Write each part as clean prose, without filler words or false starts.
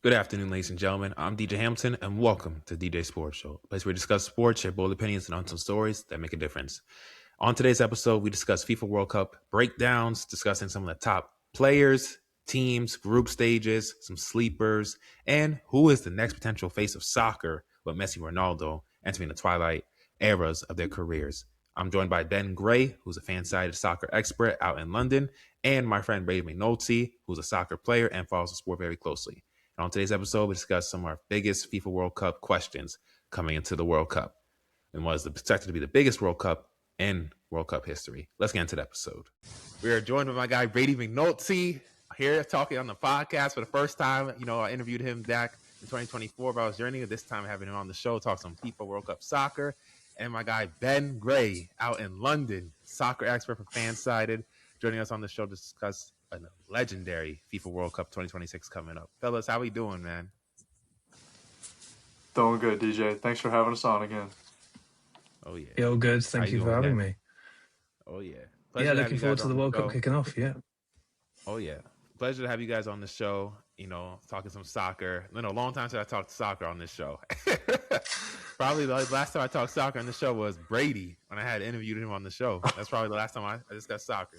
Good afternoon, ladies and gentlemen. I'm DJ Hamilton, and welcome to DJ Sports Show, a place where we discuss sports, share bold opinions, and untold stories that make a difference. On today's episode, we discuss FIFA World Cup breakdowns, discussing some of the top players, teams, group stages, some sleepers, and who is the next potential face of soccer with Messi Ronaldo entering the twilight eras of their careers. I'm joined by Ben Gray, who's a fan-sided soccer expert out in London, and my friend Brady McNulty, who's a soccer player and follows the sport very closely. And on today's episode, we discuss some of our biggest FIFA World Cup questions coming into the World Cup and what is expected to be the biggest World Cup in World Cup history. Let's get into the episode. We are joined by my guy, Brady McNulty, here talking on the podcast for the first time. I interviewed him back in 2024 about his journey. This time having him on the show, talk some FIFA World Cup soccer. And my guy, Ben Gray, out in London, soccer expert for Fansided, joining us on the show to discuss a legendary FIFA World Cup 2026 coming up. Fellas, how we doing, man? Doing good, DJ. Thanks for having us on again. Oh, yeah. Yeah, all good. Thank you for having me. Oh, yeah. Pleasure looking forward to the World Cup kicking off, yeah. Oh, yeah. Pleasure to have you guys on the show, talking some soccer. A long time since I talked soccer on this show. Probably the last time I talked soccer on the show was Brady, when I had interviewed him on the show. That's probably the last time I discussed soccer.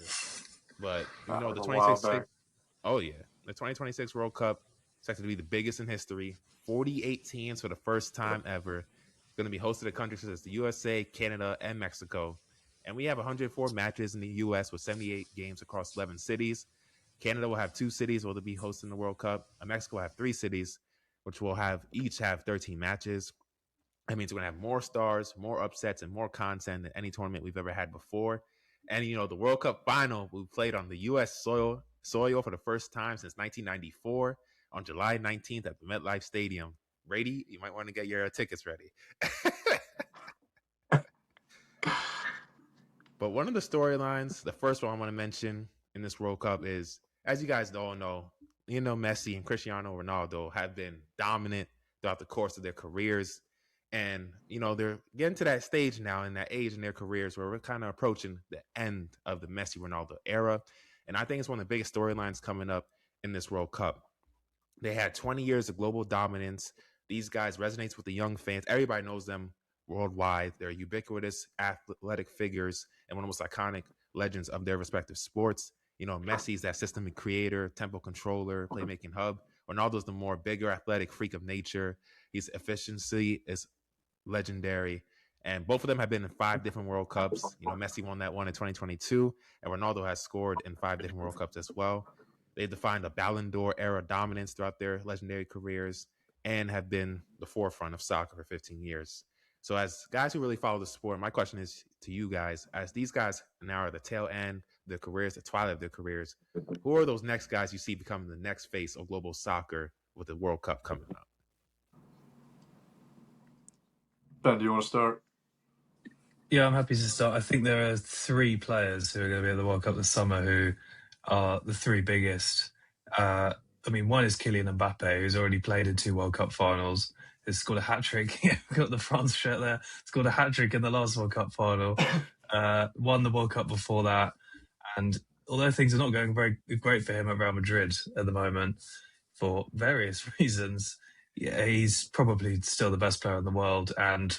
But, the 2026... Oh, yeah. The 2026 World Cup is expected to be the biggest in history. 48 teams for the first time ever. It's going to be hosted at countries such as the USA, Canada, and Mexico. And we have 104 matches in the U.S. with 78 games across 11 cities. Canada will have 2 cities where they'll be hosting the World Cup. And Mexico will have 3 cities, which will each have 13 matches. That means we're going to have more stars, more upsets, and more content than any tournament we've ever had before. And, the World Cup final we played on the U.S. soil for the first time since 1994 on July 19th at the MetLife Stadium. Brady, you might want to get your tickets ready. But one of the storylines, the first one I want to mention in this World Cup is, as you guys all know, Messi and Cristiano Ronaldo have been dominant throughout the course of their careers. And, they're getting to that stage now in that age in their careers where we're kind of approaching the end of the Messi Ronaldo era. And I think it's one of the biggest storylines coming up in this World Cup. They had 20 years of global dominance. These guys resonates with the young fans. Everybody knows them worldwide. They're ubiquitous athletic figures and one of the most iconic legends of their respective sports. Messi's that system creator, tempo controller, playmaking hub. Ronaldo's the more bigger athletic freak of nature. His efficiency is legendary. And both of them have been in 5 different World Cups. Messi won that one in 2022, and Ronaldo has scored in 5 different World Cups as well. They defined a Ballon d'Or era dominance throughout their legendary careers and have been the forefront of soccer for 15 years. So as guys who really follow the sport, my question is to you guys, as these guys now are at the tail end of their careers, the twilight of their careers, who are those next guys you see becoming the next face of global soccer with the World Cup coming up? Ben, do you want to start? Yeah, I'm happy to start. I think there are 3 players who are going to be at the World Cup this summer who are the 3 biggest. One is Kylian Mbappé, who's already played in 2 World Cup finals. Has scored a hat-trick. Got the France shirt there. Scored a hat-trick in the last World Cup final. Won the World Cup before that. And although things are not going very great for him at Real Madrid at the moment for various reasons, yeah, he's probably still the best player in the world. And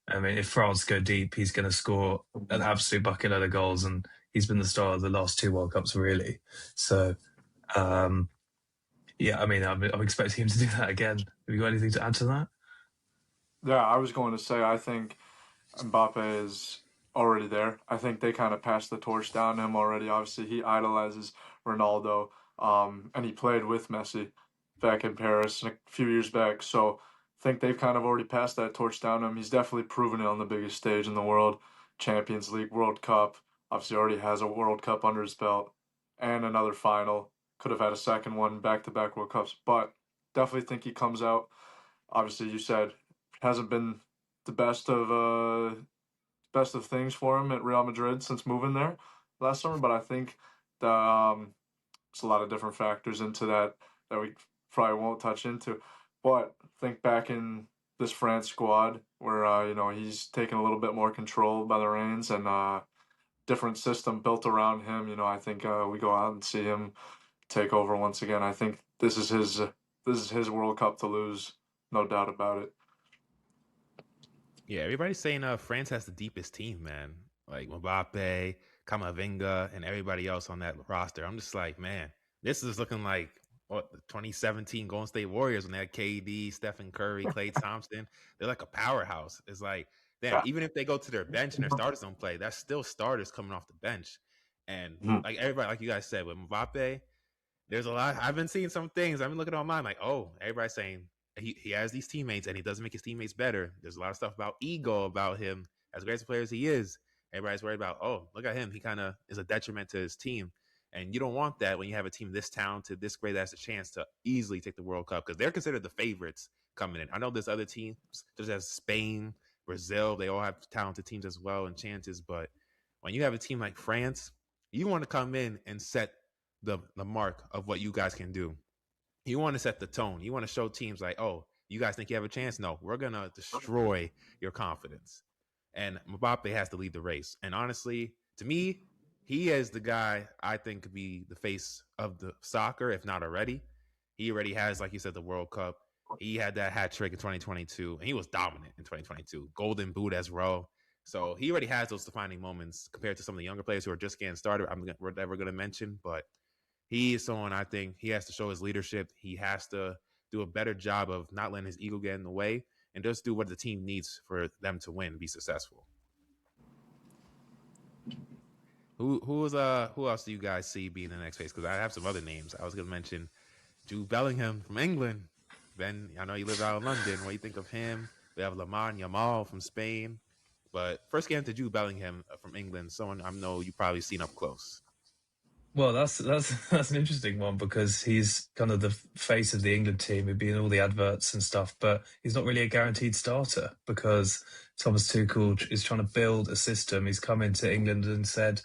if France go deep, he's going to score an absolute bucket load of goals. And he's been the star of the last 2 World Cups, really. So, I'm expecting him to do that again. Have you got anything to add to that? Yeah, I was going to say, I think Mbappe is already there. I think they kind of passed the torch down to him already. Obviously, he idolizes Ronaldo, and he played with Messi back in Paris a few years back. So I think they've kind of already passed that torch down to him. He's definitely proven it on the biggest stage in the world, Champions League, World Cup. Obviously, already has a World Cup under his belt and another final. Could have had a second one, back-to-back World Cups, but definitely think he comes out. Obviously, you said hasn't been the best of things for him at Real Madrid since moving there last summer, but I think there's a lot of different factors into that we probably won't touch into. But think back in this France squad where he's taken a little bit more control by the reins and different system built around him. I think we go out and see him take over once again. I think this is this is his World Cup to lose, no doubt about it. Yeah, everybody's saying France has the deepest team, man. Like Mbappe, Kamavinga, and everybody else on that roster. I'm just like, man, this is looking like what the 2017 Golden State Warriors when they had KD, Stephen Curry, Klay Thompson. They're like a powerhouse. It's like, damn, even if they go to their bench and their starters don't play, that's still starters coming off the bench. And like everybody, like you guys said, with Mbappe, there's a lot. I've been seeing some things. I've been looking online like, oh, everybody's saying he has these teammates and he doesn't make his teammates better. There's a lot of stuff about ego about him. As great as a player as he is, everybody's worried about, oh, look at him. He kind of is a detriment to his team. And you don't want that when you have a team this talented, this great, that has a chance to easily take the World Cup because they're considered the favorites coming in. I know there's other teams, such as Spain, Brazil. They all have talented teams as well and chances. But when you have a team like France, you want to come in and set the mark of what you guys can do. You want to set the tone. You want to show teams like, oh, you guys think you have a chance? No, we're going to destroy your confidence. And Mbappe has to lead the race. And honestly, to me, he is the guy I think could be the face of the soccer, if not already. He already has, like you said, the World Cup. He had that hat trick in 2022, and he was dominant in 2022. Golden boot as well. So he already has those defining moments compared to some of the younger players who are just getting started. We're never going to mention, but he is someone I think he has to show his leadership. He has to do a better job of not letting his ego get in the way and just do what the team needs for them to win, be successful. Who else do you guys see being the next face? Because I have some other names. I was going to mention Jude Bellingham from England. Ben, I know you live out in London. What do you think of him? We have Lamine Yamal from Spain. But first get into Jude Bellingham from England, someone I know you probably seen up close. Well, that's an interesting one because he's kind of the face of the England team. He'd be in all the adverts and stuff, but he's not really a guaranteed starter because Thomas Tuchel is trying to build a system. He's come into England and said,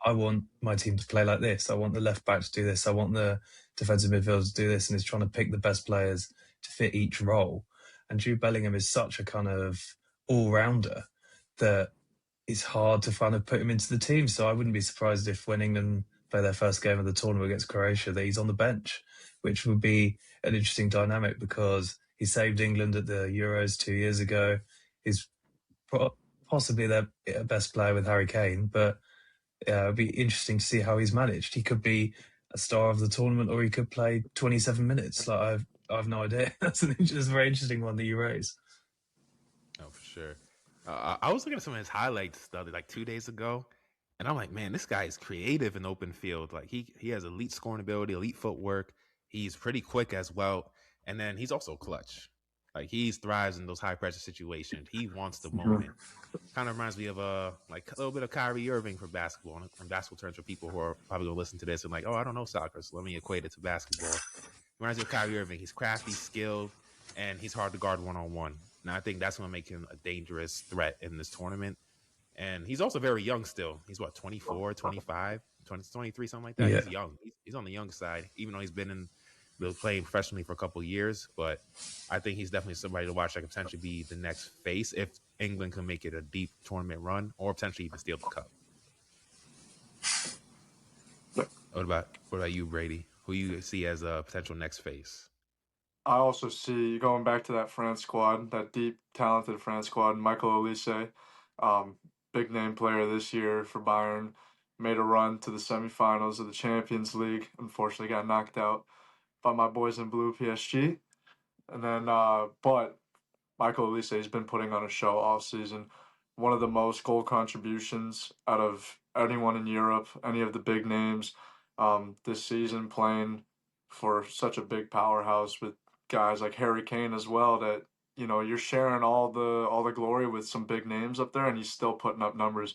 I want my team to play like this. I want the left back to do this. I want the defensive midfielders to do this. And he's trying to pick the best players to fit each role. And Jude Bellingham is such a kind of all-rounder that it's hard to kind of put him into the team. So I wouldn't be surprised if when England play their first game of the tournament against Croatia, that he's on the bench, which would be an interesting dynamic because he saved England at the Euros 2 years ago. He's possibly their best player with Harry Kane, but it'd be interesting to see how he's managed. He could be a star of the tournament or he could play 27 minutes. Like I've no idea. That's a very interesting one that you raise. Oh, for sure. I was looking at some of his highlights the other, like 2 days ago. And I'm like, man, this guy is creative in open field. Like he has elite scoring ability, elite footwork. He's pretty quick as well. And then he's also clutch. Like he thrives in those high pressure situations. He wants the moment. Kind of reminds me of like a little bit of Kyrie Irving for basketball. In basketball terms, for people who are probably gonna listen to this and like, oh, I don't know soccer, so let me equate it to basketball. Reminds me of Kyrie Irving. He's crafty, skilled, and he's hard to guard one-on-one. And I think that's gonna make him a dangerous threat in this tournament. And he's also very young still. He's what, 24, 25, 23, something like that. Yeah. He's young. He's on the young side, even though he's been playing professionally for a couple of years. But I think he's definitely somebody to watch that could potentially be the next face if England can make it a deep tournament run or potentially even steal the cup. What about you, Brady? Who you see as a potential next face? I also see, going back to that France squad, that deep, talented France squad, Michael Olise, big name player this year for Bayern, made a run to the semifinals of the Champions League. Unfortunately, got knocked out by my boys in blue, PSG. And then, but Michael Olise has been putting on a show all season. One of the most goal contributions out of anyone in Europe, any of the big names this season, playing for such a big powerhouse with guys like Harry Kane as well, that you're sharing all the glory with some big names up there, and he's still putting up numbers.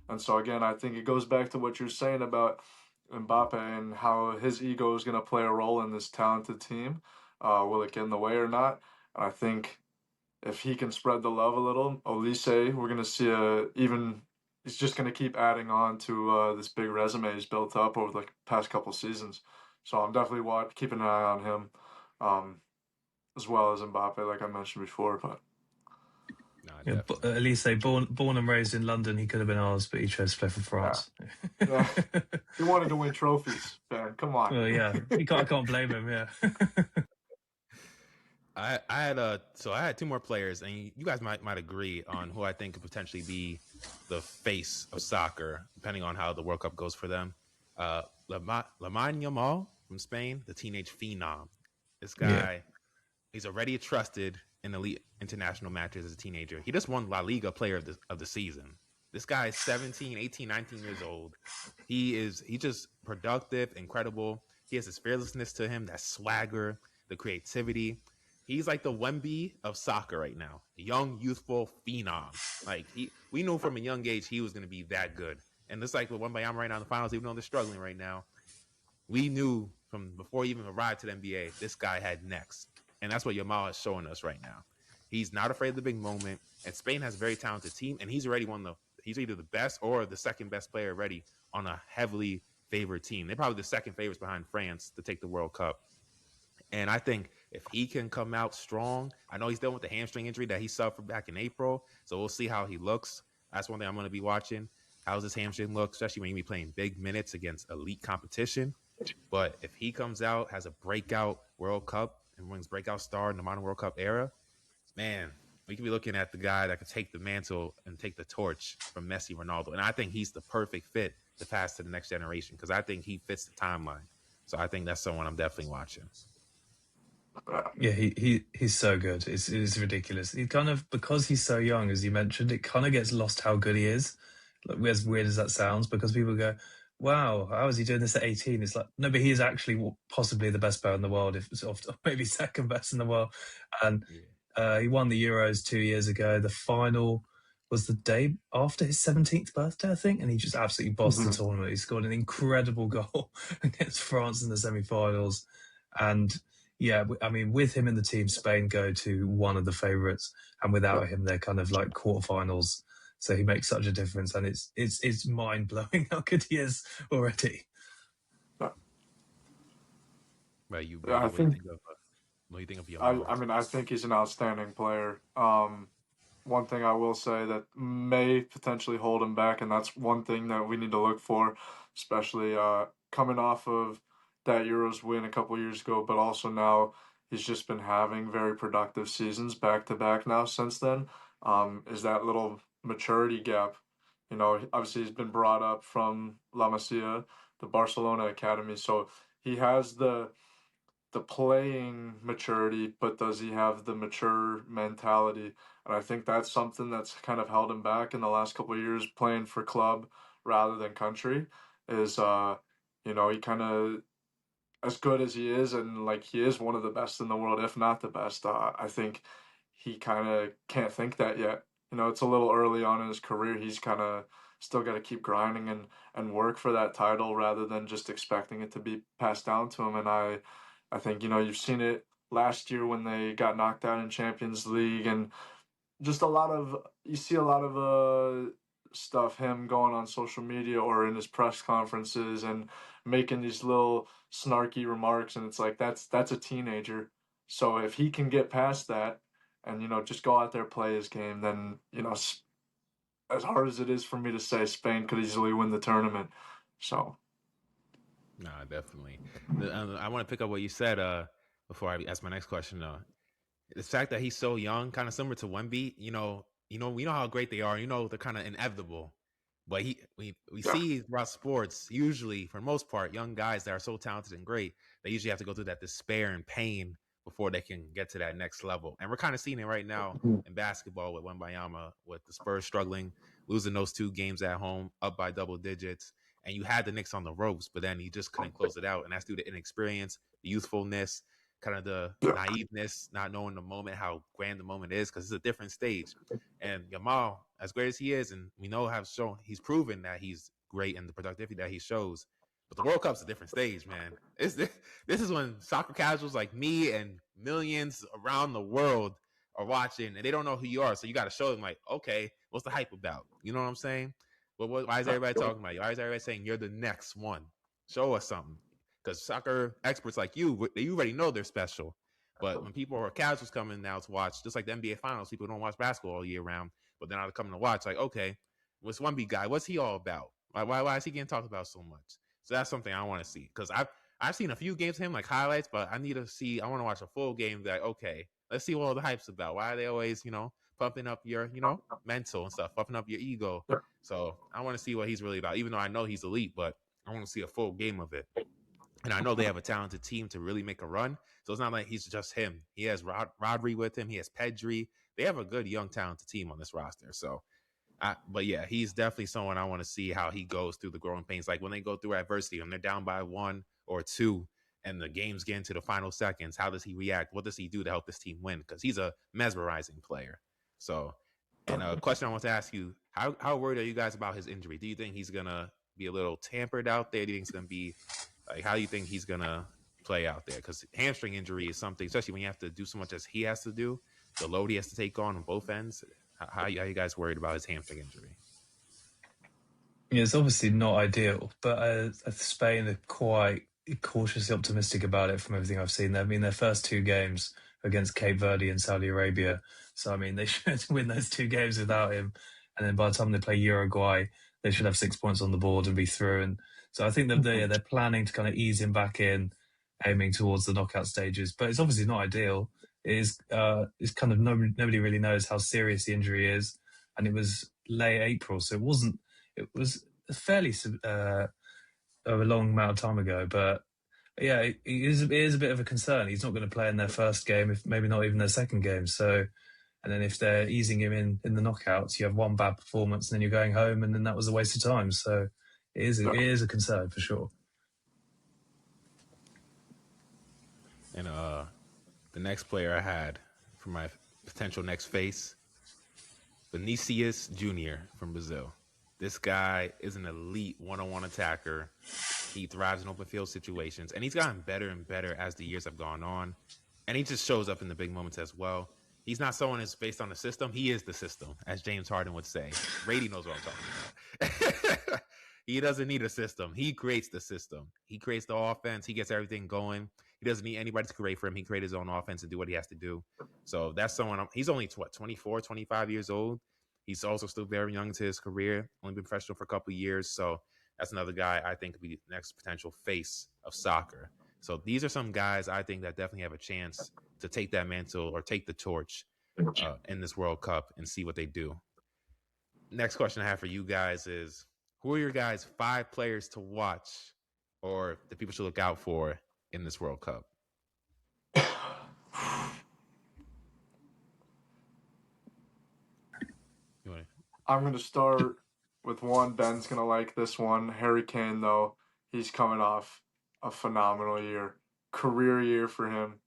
And so again, I think it goes back to what you're saying about Mbappe and how his ego is going to play a role in this talented team. Will it get in the way or not? And I think if he can spread the love a little, Olise, we're going to see he's just going to keep adding on to this big resume he's built up over the past couple seasons. So I'm definitely keeping an eye on him, as well as Mbappe, like I mentioned before. But Elise, born and raised in London, he could have been ours, but he chose to play for France. Yeah. He wanted to win trophies, man. Come on. Well, yeah, I can't blame him. Yeah. I had two more players, and you guys might agree on who I think could potentially be the face of soccer, depending on how the World Cup goes for them. Lamine Yamal from Spain, the teenage phenom. This Yeah. guy, he's already trusted in elite international matches as a teenager. He just won La Liga Player of the Season. This guy is 17, 18, 19 years old. He's just productive, incredible. He has this fearlessness to him, that swagger, the creativity. He's like the Wemby of soccer right now. A young, youthful phenom. Like we knew from a young age he was going to be that good. And it's like with Wembayama right now in the finals, even though they're struggling right now, we knew from before he even arrived to the NBA, this guy had next. And that's what Yamal is showing us right now. He's not afraid of the big moment. And Spain has a very talented team, and he's already he's either the best or the second best player already on a heavily favored team. They're probably the second favorites behind France to take the World Cup. And I think if he can come out strong, I know he's dealing with the hamstring injury that he suffered back in April. So we'll see how he looks. That's one thing I'm going to be watching. How's his hamstring look, especially when you be playing big minutes against elite competition. But if he comes out, has a breakout World Cup, and wins breakout star in the modern World Cup era, man, we could be looking at the guy that could take the mantle and take the torch from Messi Ronaldo. And I think he's the perfect fit to pass to the next generation because I think he fits the timeline. So I think that's someone I'm definitely watching. Yeah, he's so good. It's ridiculous. He kind of, because he's so young, as you mentioned, it kind of gets lost how good he is. Like, as weird as that sounds, because people go, "Wow, how is he doing this at 18?" It's like, no, but he is actually possibly the best player in the world, if sort of, maybe second best in the world. And he won the Euros 2 years ago. The final was the day after his 17th birthday, I think, and he just absolutely bossed the tournament. He scored an incredible goal against France in the semi-finals, and yeah, I mean, with him in the team, Spain go to one of the favourites, and without him, they're kind of like quarterfinals. So he makes such a difference, and it's mind blowing how good he is already. Right, you, Yeah, Brady. What do you think of Yamal? I mean, I think he's an outstanding player. One thing I will say that may potentially hold him back, and that's one thing that we need to look for, especially coming off of that Euros win a couple years ago, but also now he's just been having very productive seasons back to back now since then. Is that little maturity gap? You know, obviously he's been brought up from La Masia, the Barcelona academy, so he has the playing maturity, but does he have the mature mentality? And I think that's something that's kind of held him back in the last couple of years playing for club rather than country. Is you know, he kind of, as good as he is, and like he is one of the best in the world, if not the best. I think he kind of can't think that yet. You know, it's a little early on in his career. He's kind of still got to keep grinding and work for that title rather than just expecting it to be passed down to him. And I think, you know, you've seen it last year when they got knocked out in Champions League, and just a lot of, you see a lot of stuff, him going on social media or in his press conferences and making these little snarky remarks, and it's like that's a teenager. So if he can get past that and, you know, just go out there, play his game, then, you know, as hard as it is for me to say, Spain could easily win the tournament. So Nah, definitely. I want to pick up what you said before I ask my next question. The fact that he's so young, kind of similar to Wemby, we know how great they are. You know, they're kind of inevitable. But we see throughout sports, usually for the most part, young guys that are so talented and great, they usually have to go through that despair and pain before they can get to that next level. And we're kind of seeing it right now in basketball with Wembayama, with the Spurs struggling, losing those 2 games at home, up by double digits. And you had the Knicks on the ropes, but then he just couldn't close it out. And that's due to inexperience, the youthfulness, kind of the naiveness, not knowing the moment, how grand the moment is, because it's a different stage. And Yamal, as great as he is, and we know he's proven that he's great in the productivity that he shows. But the World Cup's a different stage, man. This is when soccer casuals like me and millions around the world are watching, and they don't know who you are. So you got to show them, like, okay, what's the hype about? You know what I'm saying? But why is everybody talking about you? Why is everybody saying you're the next one? Show us something. Because soccer experts like you already know they're special. But when people are casuals coming now to watch, just like the NBA Finals, people don't watch basketball all year round, but they're not coming to watch. Like, okay, what's Wemby guy? What's he all about? Why is he getting talked about so much? So that's something I want to see, because I've seen a few games of him, like highlights, but I need to see. I want to watch a full game. Like, okay, Let's see what all the hype's about. Why are they always, pumping up your, mental and stuff, pumping up your ego? So I want to see what he's really about, even though I know he's elite, but I want to see a full game of it. And I know they have a talented team to really make a run. So it's not like he's just him. He has Rodri with him. He has Pedri. They have a good, young, talented team on this roster. So, but yeah, he's definitely someone I want to see how he goes through the growing pains. Like when they go through adversity, when they're down by 1 or 2 and the game's getting to the final seconds, how does he react? What does he do to help this team win? Because he's a mesmerizing player. So, and a question I want to ask you, how worried are you guys about his injury? Do you think he's going to be a little tampered out there? Do you think he's going to be like, how do you think he's going to play out there? Because hamstring injury is something, especially when you have to do so much as he has to do, the load he has to take on both ends. How are you guys worried about his hamstring injury? Yeah, it's obviously not ideal, but Spain are quite cautiously optimistic about it from everything I've seen. I mean, their first 2 games against Cape Verde and Saudi Arabia. So, I mean, they should win those 2 games without him. And then by the time they play Uruguay, they should have 6 points on the board and be through. And so I think that they're planning to kind of ease him back in, aiming towards the knockout stages. But it's obviously not ideal. It's kind of nobody really knows how serious the injury is. And it was late April, so it was fairly a long amount of time ago, but yeah, it is a bit of a concern. He's not going to play in their first game, if maybe not even their second game. So, and then if they're easing him in the knockouts, you have one bad performance, and then you're going home, and then that was a waste of time. So, it is a concern for sure. And the next player I had for my potential next face, Vinicius Jr. from Brazil. This guy is an elite one-on-one attacker. He thrives in open field situations, and he's gotten better and better as the years have gone on. And he just shows up in the big moments as well. He's not someone who's based on the system. He is the system, as James Harden would say. Brady knows what I'm talking about. He doesn't need a system. He creates the system. He creates the offense. He gets everything going. He doesn't need anybody to create for him. He creates his own offense and do what he has to do. So that's someone. He's only, 24, 25 years old. He's also still very young to his career, only been professional for a couple of years. So that's another guy I think could be the next potential face of soccer. So these are some guys I think that definitely have a chance to take that mantle or take the torch in this World Cup and see what they do. Next question I have for you guys is, who are your guys' 5 players to watch or that people should look out for in this World Cup? I'm going to start with one. Ben's going to like this one. Harry Kane, though, he's coming off a phenomenal year. Career year for him.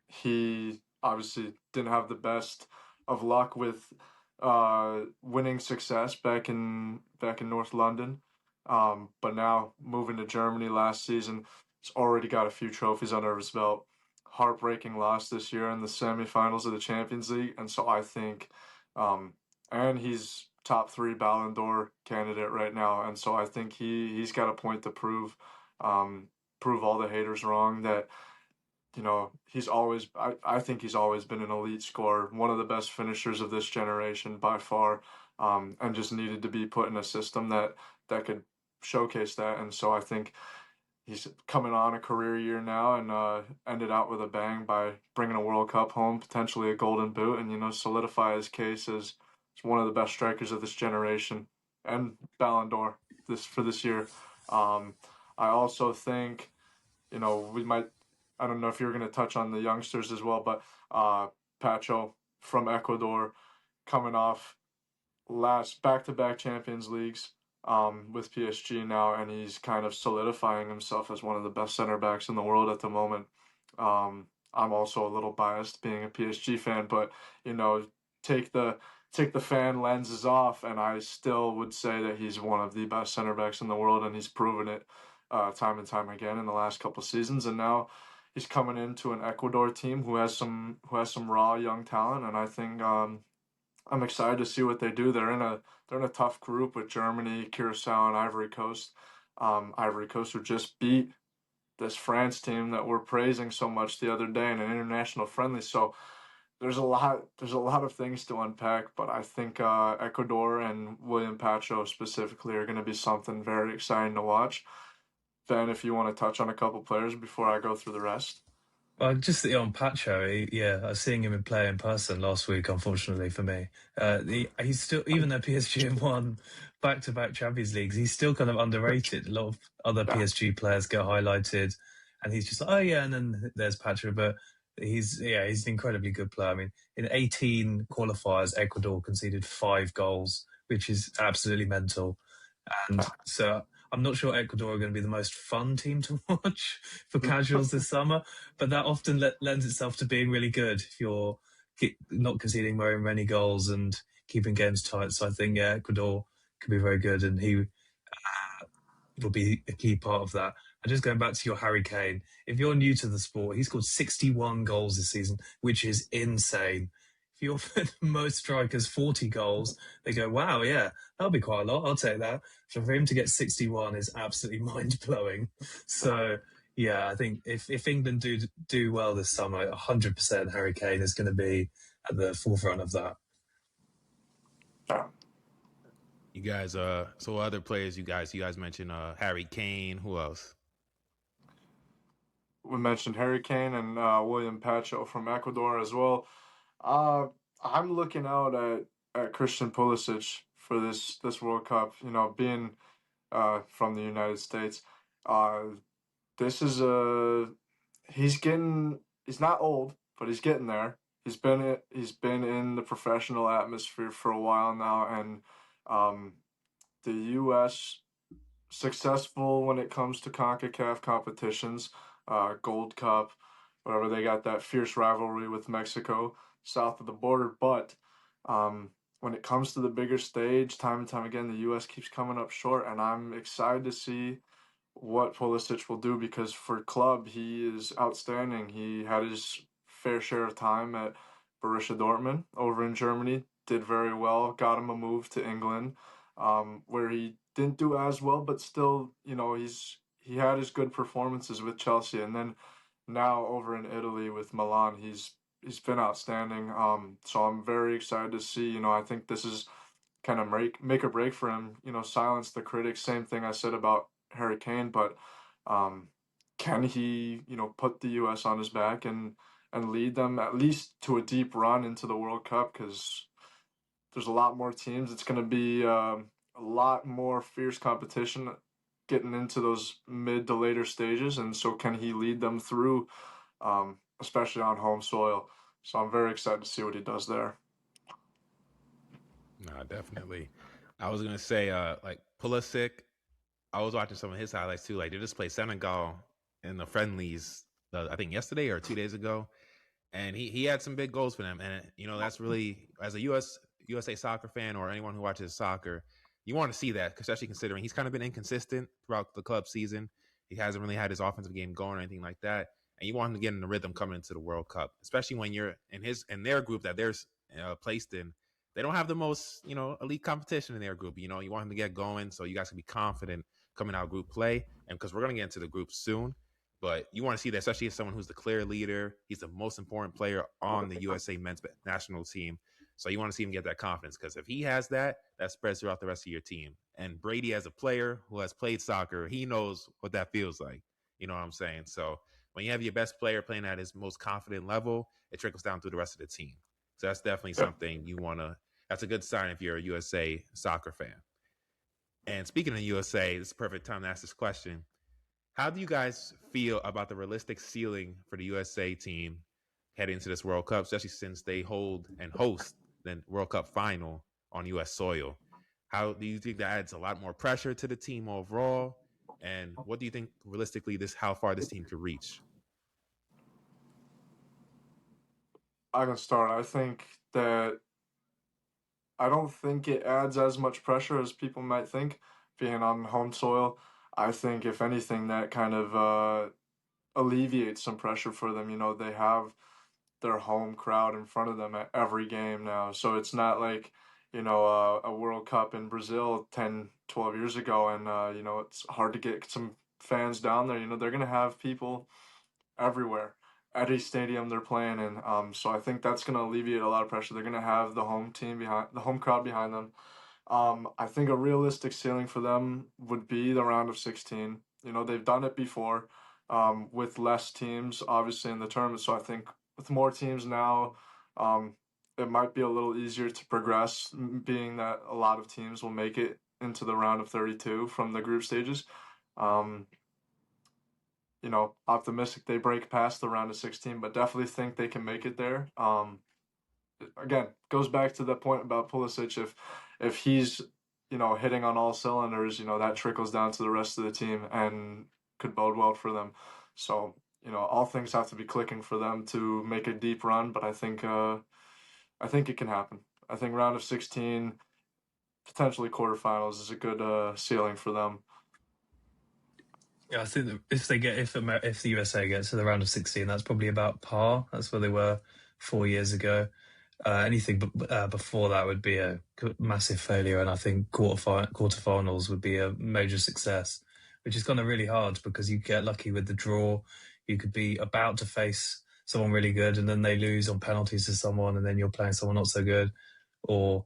He obviously didn't have the best of luck with winning success back in North London. But now moving to Germany last season, he's already got a few trophies under his belt. Heartbreaking loss this year in the semifinals of the Champions League. And so I think and he's top 3 Ballon d'Or candidate right now, and so I think he's got a point to prove all the haters wrong that he's always I think he's always been an elite scorer, one of the best finishers of this generation by far, and just needed to be put in a system that could showcase that, and so I think he's coming on a career year now and ended out with a bang by bringing a World Cup home, potentially a Golden Boot, and solidify his case as one of the best strikers of this generation and Ballon d'Or this year. I also think, we might. I don't know if you're going to touch on the youngsters as well, but Pacho from Ecuador coming off last back-to-back Champions Leagues with PSG now, and he's kind of solidifying himself as one of the best center backs in the world at the moment. I'm also a little biased being a PSG fan, but take the fan lenses off, and I still would say that he's one of the best center backs in the world, and he's proven it time and time again in the last couple of seasons. And now he's coming into an Ecuador team who has some raw young talent, and I think I'm excited to see what they do. They're in a tough group with Germany, Curacao, and Ivory Coast. Ivory Coast who just beat this France team that we're praising so much the other day in an international friendly. So there's a lot of things to unpack, but I think Ecuador and William Pacho specifically are going to be something very exciting to watch. Ben, if you want to touch on a couple players before I go through the rest. Just on Pacho, I was seeing him in play in person last week. Unfortunately for me, he's still, even though PSG have won back-to-back Champions Leagues, he's still kind of underrated. A lot of other Yeah. PSG players get highlighted, and he's just like, oh yeah, and then there's Pacho, but he's an incredibly good player. I mean, in 18 qualifiers, Ecuador conceded 5 goals, which is absolutely mental, and so I'm not sure Ecuador are going to be the most fun team to watch for casuals this summer, but that often lends itself to being really good if you're not conceding very many goals and keeping games tight. So I think Ecuador could be very good, and he will be a key part of that. And just going back to your Harry Kane, if you're new to the sport, he scored 61 goals this season, which is insane. If you offer most strikers 40 goals, they go, wow, yeah, that'll be quite a lot. I'll take that. So for him to get 61 is absolutely mind blowing. So yeah, I think if England do well this summer, 100% Harry Kane is going to be at the forefront of that. Yeah. You guys, so other players, you guys mentioned Harry Kane. Who else? We mentioned Harry Kane and William Pacho from Ecuador as well. Uh, I'm looking out at Christian Pulisic for this World Cup. You know, being from the United States, uh, this is a he's not old, but he's getting there. He's been in the professional atmosphere for a while now, and um, the U.S. successful when it comes to CONCACAF competitions, Gold Cup, whatever. They got that fierce rivalry with Mexico south of the border. But um, when it comes to the bigger stage, time and time again, the U.S. keeps coming up short, and I'm excited to see what Pulisic will do because for club, he is outstanding. He had his fair share of time at Borussia Dortmund over in Germany, did very well, got him a move to England, where he didn't do as well, but still, you know, he had his good performances with Chelsea, and then now over in Italy with Milan, he's been outstanding. So I'm very excited to see. You know, I think this is kind of make or break for him. You know, silence the critics. Same thing I said about Harry Kane, but um, can he, you know, put the U.S. on his back and lead them at least to a deep run into the World Cup? Because there's a lot more teams. It's going to be a lot more fierce competition getting into those mid to later stages, and so can he lead them through, especially on home soil? So I'm very excited to see what he does there. No, definitely. I was gonna say, like Pulisic. I was watching some of his highlights too. Like they just played Senegal in the friendlies. I think yesterday or 2 days ago, and he had some big goals for them. And you know that's really as a USA soccer fan or anyone who watches soccer, you want to see that, especially considering he's kind of been inconsistent throughout the club season. He hasn't really had his offensive game going or anything like that. And you want him to get in the rhythm coming into the World Cup, especially when you're in their group that they're placed in. They don't have the most elite competition in their group. You know, you want him to get going so you guys can be confident coming out of group play. And because we're gonna get into the group soon, but you want to see that, especially as someone who's the clear leader. He's the most important player on the USA men's national team. So you want to see him get that confidence because if he has that, that spreads throughout the rest of your team. And Brady, as a player who has played soccer, he knows what that feels like. You know what I'm saying? So when you have your best player playing at his most confident level, it trickles down through the rest of the team. So that's definitely something you want to. That's a good sign if you're a USA soccer fan. And speaking of USA, this is a perfect time to ask this question. How do you guys feel about the realistic ceiling for the USA team heading into this World Cup, especially since they hold and host the World Cup final on U.S. soil? How do you think that adds a lot more pressure to the team overall? And what do you think realistically how far this team could reach? I can start. I don't think it adds as much pressure as people might think being on home soil. I think if anything that kind of alleviates some pressure for them. You know, they have their home crowd in front of them at every game now. So it's not like, you know, a World Cup in Brazil 10, 12 years ago and you know, it's hard to get some fans down there. You know, they're going to have people everywhere at a stadium they're playing in. So I think that's going to alleviate a lot of pressure. They're going to have the home crowd behind them. I think a realistic ceiling for them would be the round of 16. You know, they've done it before. with less teams, obviously, in the tournament. So I think with more teams now, it might be a little easier to progress, being that a lot of teams will make it into the round of 32 from the group stages. Um, Optimistic they break past the round of 16, but definitely think they can make it there. Again, goes back to the point about Pulisic. If he's hitting on all cylinders, that trickles down to the rest of the team and could bode well for them. So all things have to be clicking for them to make a deep run. But I think it can happen. I think round of 16, potentially quarterfinals, is a good ceiling for them. Yeah, I think that if the USA gets to the round of 16, that's probably about par. That's where they were 4 years ago. Anything before that would be a massive failure, and I think quarterfinals would be a major success, which is kind of really hard because you get lucky with the draw. You could be about to face someone really good, and then they lose on penalties to someone, and then you're playing someone not so good, or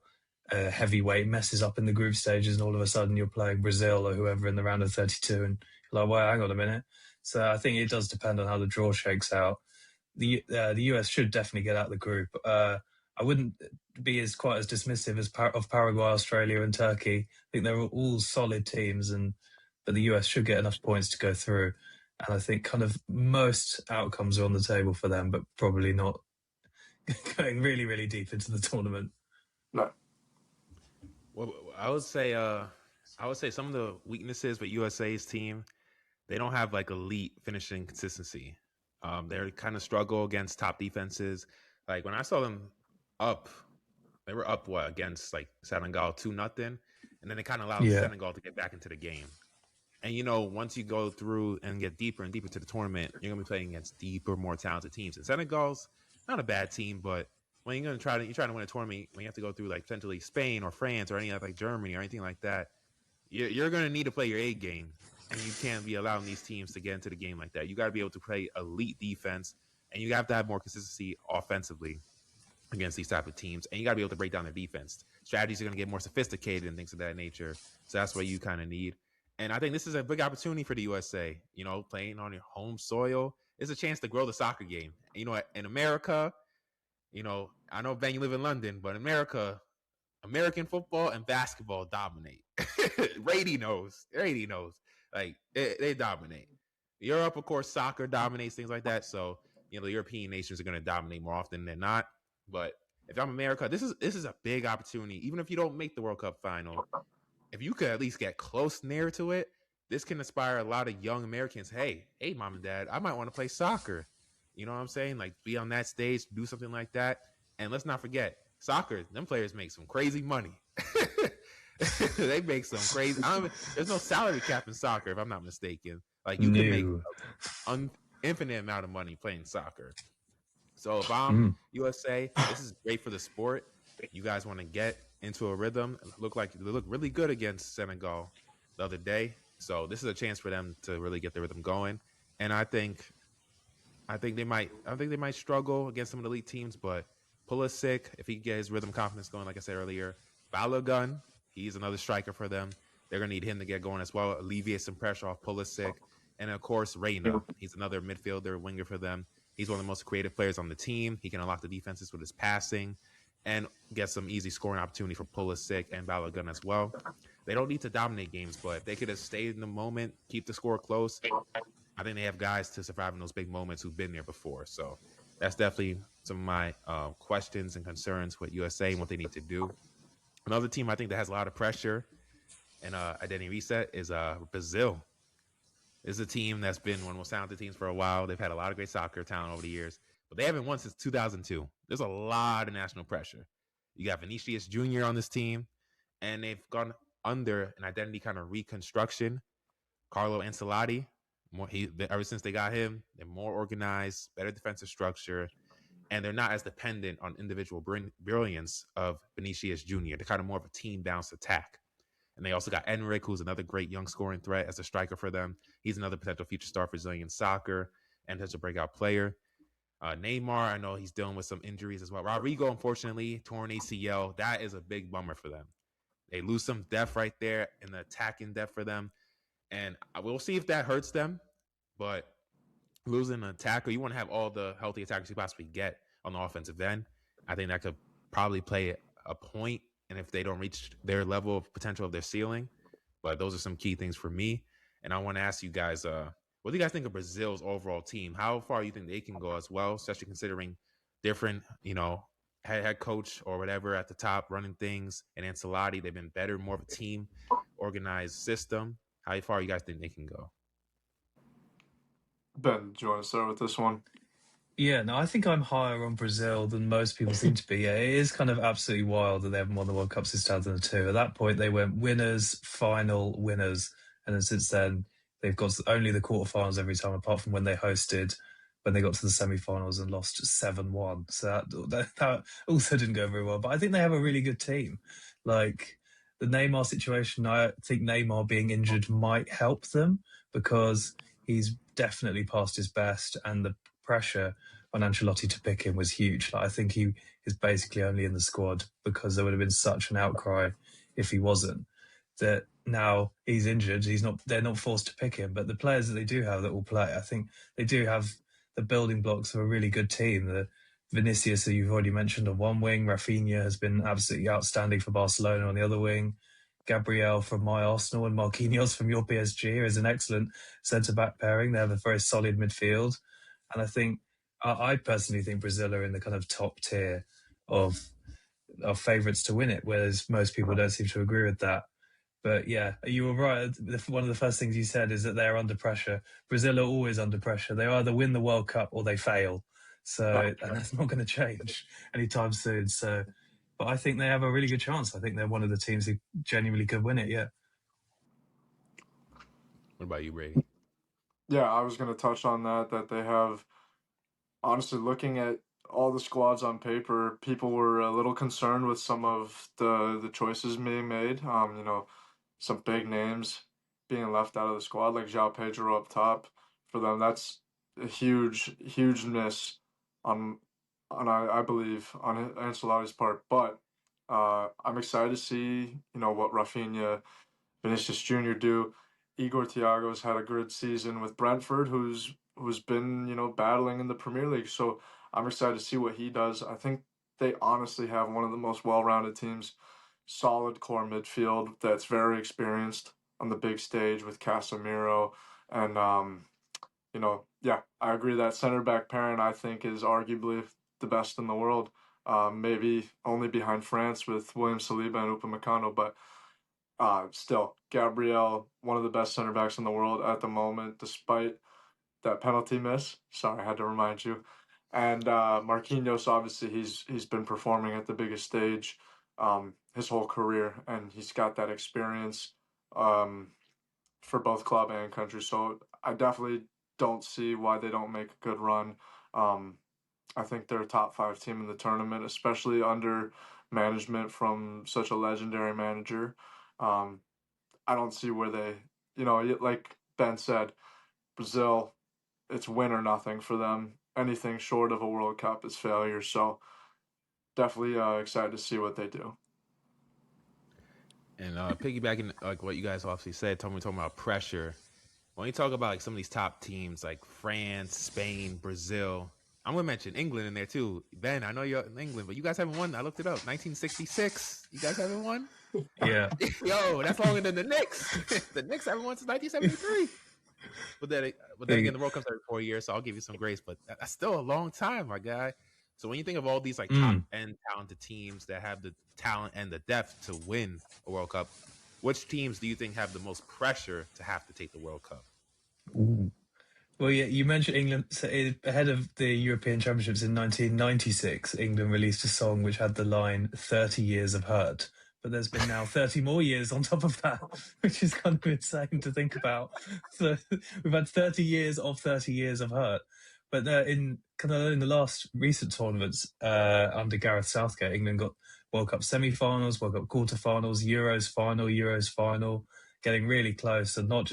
a heavyweight messes up in the group stages, and all of a sudden you're playing Brazil or whoever in the round of 32, and you're like, well, hang on a minute. So I think it does depend on how the draw shakes out. The US should definitely get out of the group. I wouldn't be quite as dismissive of Paraguay, Australia, and Turkey. I think they're all solid teams, but the US should get enough points to go through. And I think kind of most outcomes are on the table for them, but probably not going really, really deep into the tournament. No. Well, I would say some of the weaknesses with USA's team, they don't have like elite finishing consistency. They kind of struggle against top defenses. Like when I saw them up, they were up against like Senegal 2-0, and then they kind of allowed Senegal to get back into the game. And once you go through and get deeper and deeper to the tournament, you're gonna be playing against deeper, more talented teams. And Senegal's not a bad team, but when you're trying to win a tournament, when you have to go through like potentially Spain or France or any other like Germany or anything like that, you're gonna need to play your A game, and you can't be allowing these teams to get into the game like that. You got to be able to play elite defense, and you have to have more consistency offensively against these type of teams, and you got to be able to break down their defense. Strategies are going to get more sophisticated and things of that nature. So that's what you kind of need. And I think this is a big opportunity for the USA. Playing on your home soil is a chance to grow the soccer game. In America, I know, Ben, you live in London, but in America, American football and basketball dominate. Rady knows. Like, they dominate. Europe, of course, soccer dominates, things like that. So, the European nations are going to dominate more often than not. But if I'm America, this is a big opportunity. Even if you don't make the World Cup final, if you could at least get close near to it, this can inspire a lot of young Americans. Hey, mom and dad, I might want to play soccer. You know what I'm saying? Like, be on that stage, do something like that. And let's not forget, soccer, them players make some crazy money. They make some crazy. There's no salary cap in soccer, if I'm not mistaken. Like, you can make an infinite amount of money playing soccer. So if I'm USA, this is great for the sport. You guys want to get into a rhythm. They look really good against Senegal the other day. So this is a chance for them to really get the rhythm going. And I think they might struggle against some of the elite teams, but Pulisic, if he gets his rhythm confidence going, like I said earlier, Balogun, he's another striker for them. They're gonna need him to get going as well, alleviate some pressure off Pulisic. And of course, Reina, he's another midfielder, winger for them. He's one of the most creative players on the team. He can unlock the defenses with his passing and get some easy scoring opportunity for Pulisic and Balogun as well. They don't need to dominate games, but if they could have stayed in the moment, keep the score close, I think they have guys to survive in those big moments who've been there before. So that's definitely some of my questions and concerns with USA and what they need to do. Another team I think that has a lot of pressure and identity reset is Brazil. This is a team that's been one of the most talented teams for a while. They've had a lot of great soccer talent over the years, but they haven't won since 2002. There's a lot of national pressure. You got Vinicius Jr. on this team, and they've gone under an identity kind of reconstruction. Carlo Ancelotti, ever since they got him, they're more organized, better defensive structure, and they're not as dependent on individual brilliance of Vinicius Jr. They're kind of more of a team-balanced attack. And they also got Enric, who's another great young scoring threat as a striker for them. He's another potential future star for Brazilian soccer and as a breakout player. Neymar, I know he's dealing with some injuries as well. Rodrygo, unfortunately, torn ACL. That is a big bummer for them. They lose some depth right there in the attacking depth for them. And we'll see if that hurts them. But losing an attacker, you want to have all the healthy attackers you possibly get on the offensive end. I think that could probably play a point, and if they don't reach their level of potential of their ceiling. But those are some key things for me. And I want to ask you guys, what do you guys think of Brazil's overall team? How far do you think they can go as well, especially considering different, head coach or whatever at the top running things, and Ancelotti, they've been better, more of a team organized system. How far you guys think they can go? Ben, do you want to start with this one? Yeah, no, I think I'm higher on Brazil than most people seem to be. Yeah, it is kind of absolutely wild that they haven't won the World Cup since 2002. At that point, they went winners, final, winners. And then since then, they've got only the quarterfinals every time, apart from when they hosted, when they got to the semi-finals and lost 7-1. So that also didn't go very well. But I think they have a really good team. Like, the Neymar situation, I think Neymar being injured might help them because he's definitely past his best, and the pressure on Ancelotti to pick him was huge. Like, I think he is basically only in the squad because there would have been such an outcry if he wasn't. That now he's injured, they're not forced to pick him. But the players that they do have that will play, I think they do have the building blocks of a really good team. The Vinicius, that you've already mentioned, on one wing. Rafinha has been absolutely outstanding for Barcelona on the other wing. Gabriel from my Arsenal and Marquinhos from your PSG is an excellent centre-back pairing. They have a very solid midfield. And I personally think Brazil are in the kind of top tier of favourites to win it, whereas most people don't seem to agree with that. But yeah, you were right. One of the first things you said is that they're under pressure. Brazil are always under pressure. They either win the World Cup or they fail. So, and that's not going to change anytime soon. So, but I think they have a really good chance. I think they're one of the teams who genuinely could win it, yeah. What about you, Brady? Yeah, I was going to touch on that they have, honestly, looking at all the squads on paper, people were a little concerned with some of the choices being made. Some big names being left out of the squad, like João Pedro up top. For them, that's a huge miss on I believe on Ancelotti's part. But I'm excited to see what Rafinha, Vinicius Jr. do. Igor Thiago's had a good season with Brentford, who's been battling in the Premier League. So I'm excited to see what he does. I think they honestly have one of the most well-rounded teams, solid core midfield that's very experienced on the big stage with Casemiro and yeah, I agree that center back pairing I think is arguably the best in the world. Maybe only behind France with William Saliba and Upamecano, but still, Gabriel, one of the best center backs in the world at the moment, despite that penalty miss. Sorry, I had to remind you. And Marquinhos, obviously, he's been performing at the biggest stage his whole career, and he's got that experience for both club and country. So I definitely don't see why they don't make a good run. I think they're a top 5 team in the tournament, especially under management from such a legendary manager. I don't see where they, like Ben said, Brazil, it's win or nothing for them. Anything short of a World Cup is failure. So definitely excited to see what they do. And piggybacking like what you guys obviously said, talking about pressure. When you talk about like some of these top teams like France, Spain, Brazil, I'm gonna mention England in there too. Ben, I know you're in England, but you guys haven't won. I looked it up. 1966. You guys haven't won? Yeah. Yo, that's longer than the Knicks. The Knicks haven't won since 1973. But then again, the World Cup's every 4 years, so I'll give you some grace. But that's still a long time, my guy. So when you think of all these like top end talented teams that have the talent and the depth to win a World Cup, which teams do you think have the most pressure to have to take the World Cup? Ooh. Well, yeah, you mentioned England. So ahead of the European Championships in 1996, England released a song which had the line 30 years of hurt. But there's been now 30 more years on top of that, which is kind of insane to think about. So we've had 30 years of 30 years of hurt. But in the last recent tournaments under Gareth Southgate, England got World Cup semi-finals, World Cup quarter-finals, Euros final, getting really close and not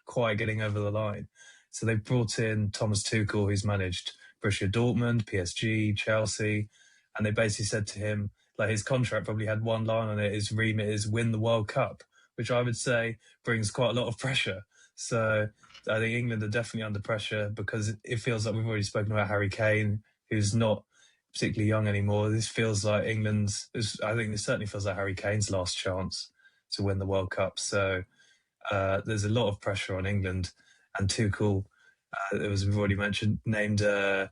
quite getting over the line. So they brought in Thomas Tuchel, who's managed Borussia Dortmund, PSG, Chelsea, and they basically said to him, like, his contract probably had one line on it, his remit is win the World Cup, which I would say brings quite a lot of pressure. So I think England are definitely under pressure because it feels like we've already spoken about Harry Kane, who's not particularly young anymore. This feels like I think this certainly feels like Harry Kane's last chance to win the World Cup. So there's a lot of pressure on England, and Tuchel, as we've already mentioned, named a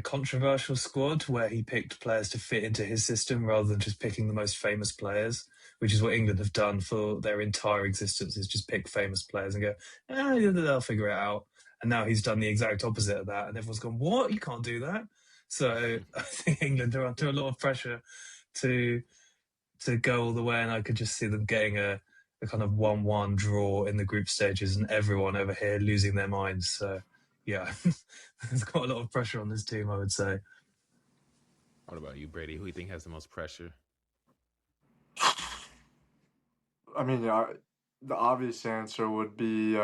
controversial squad where he picked players to fit into his system rather than just picking the most famous players, which is what England have done for their entire existence, is just pick famous players and go, they'll figure it out. And now he's done the exact opposite of that, and everyone's gone, what? You can't do that. So I think England are under a lot of pressure to go all the way, and I could just see them getting a kind of 1-1 draw in the group stages and everyone over here losing their minds. So yeah, there's quite a lot of pressure on this team, I would say. What about you, Brady? Who do you think has the most pressure? I mean, the obvious answer would be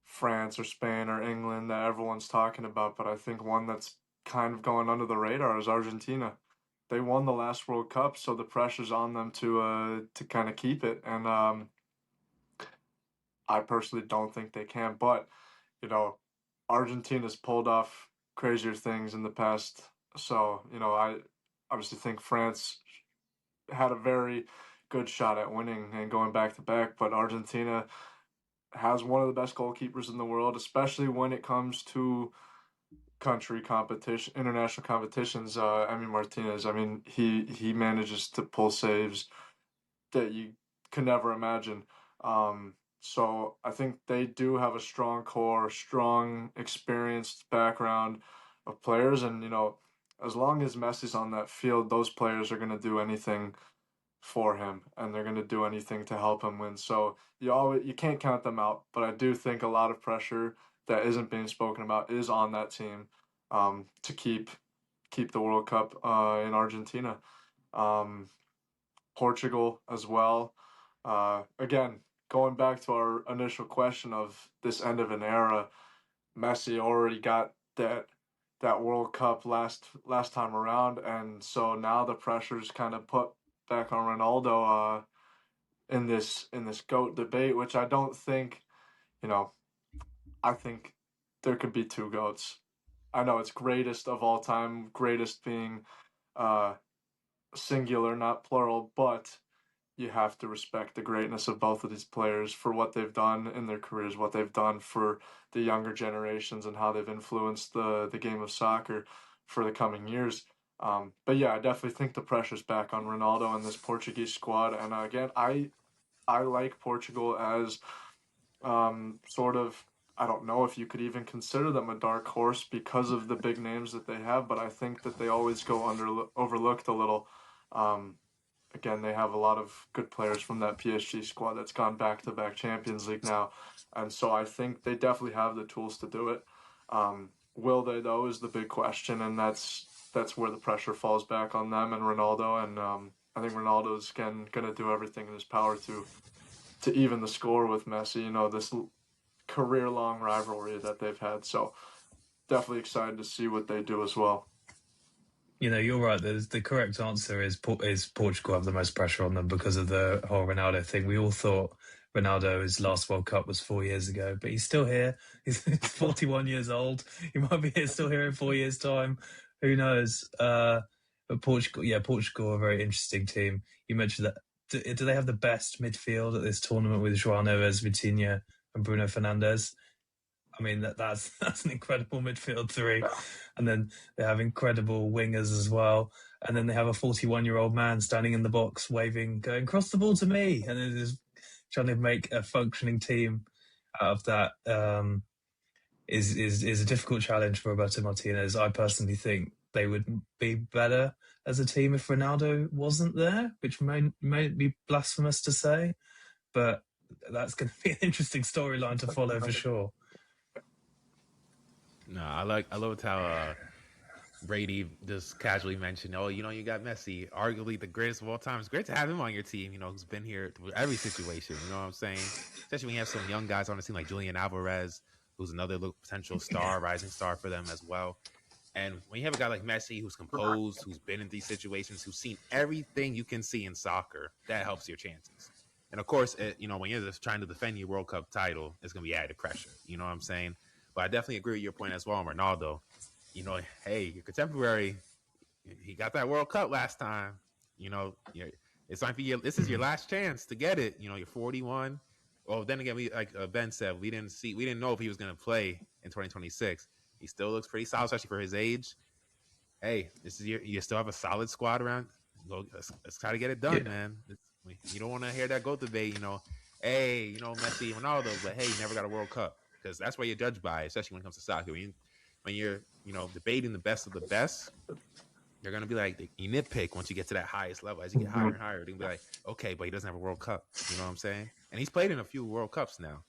France or Spain or England that everyone's talking about, but I think one that's kind of going under the radar is Argentina. They won the last World Cup, so the pressure's on them to kind of keep it. And I personally don't think they can, but you know, Argentina's pulled off crazier things in the past. So, I obviously think France had a very good shot at winning and going back to back, but Argentina has one of the best goalkeepers in the world, especially when it comes to country competition, international competitions. Martinez. I mean, he manages to pull saves that you could never imagine. So I think they do have a strong core, strong, experienced background of players, and as long as Messi's on that field, those players are going to do anything for him, and they're going to do anything to help him win. So you can't count them out, but I do think a lot of pressure that isn't being spoken about is on that team, to keep the World Cup in Argentina. Um, Portugal as well. Again, going back to our initial question of this end of an era, Messi already got that World Cup last time around, and so now the pressure's kind of put back on Ronaldo in this GOAT debate, which I don't think, I think there could be two GOATs. I know it's greatest of all time, greatest being uh, singular, not plural, but you have to respect the greatness of both of these players for what they've done in their careers, what they've done for the younger generations, and how they've influenced the game of soccer for the coming years. But yeah, I definitely think the pressure's back on Ronaldo and this Portuguese squad. And again, I like Portugal as sort of, I don't know if you could even consider them a dark horse because of the big names that they have, but I think that they always go overlooked a little. Um, Again, they have a lot of good players from that PSG squad that's gone back to back Champions League now, and so I think they definitely have the tools to do it. Will they though is the big question, and that's where the pressure falls back on them and Ronaldo. And I think Ronaldo's gonna do everything in his power to even the score with Messi. This career long rivalry that they've had. So definitely excited to see what they do as well. You're right. The correct answer is Portugal have the most pressure on them because of the whole Ronaldo thing. We all thought Ronaldo's last World Cup was 4 years ago, but he's still here. He's 41 years old. He might be still here in 4 years' time. Who knows? But Portugal are a very interesting team. You mentioned that. Do they have the best midfield at this tournament with João Neves, Vitinha, and Bruno Fernandes? I mean, that's an incredible midfield three. And then they have incredible wingers as well. And then they have a 41-year-old man standing in the box waving, going, cross the ball to me. And it is trying to make a functioning team out of that is a difficult challenge for Roberto Martinez. I personally think they would be better as a team if Ronaldo wasn't there, which may be blasphemous to say, but that's going to be an interesting storyline to follow for sure. No, I loved how Brady just casually mentioned, oh, you got Messi, arguably the greatest of all time. It's great to have him on your team, who's been here through every situation. You know what I'm saying? Especially when you have some young guys on the team like Julian Alvarez, who's another potential star, rising star for them as well. And when you have a guy like Messi who's composed, who's been in these situations, who's seen everything you can see in soccer, that helps your chances. And of course, when you're just trying to defend your World Cup title, it's going to be added pressure. You know what I'm saying? But I definitely agree with your point as well on Ronaldo. Hey, your contemporary, he got that World Cup last time. It's time for you. This is your last chance to get it. You're 41. Well, then again, like Ben said, we didn't know if he was going to play in 2026. He still looks pretty solid, especially for his age. Hey, this is you still have a solid squad around. Let's try to get it done, man. You don't want to hear that GOAT debate. Hey, Messi, Ronaldo, but hey, you never got a World Cup, because that's where you're judged by, especially when it comes to soccer. When you're debating the best of the best, they're gonna be like, you nitpick once you get to that highest level. As you get higher and higher, they're gonna be like, okay, but he doesn't have a World Cup. You know what I'm saying? And he's played in a few World Cups now.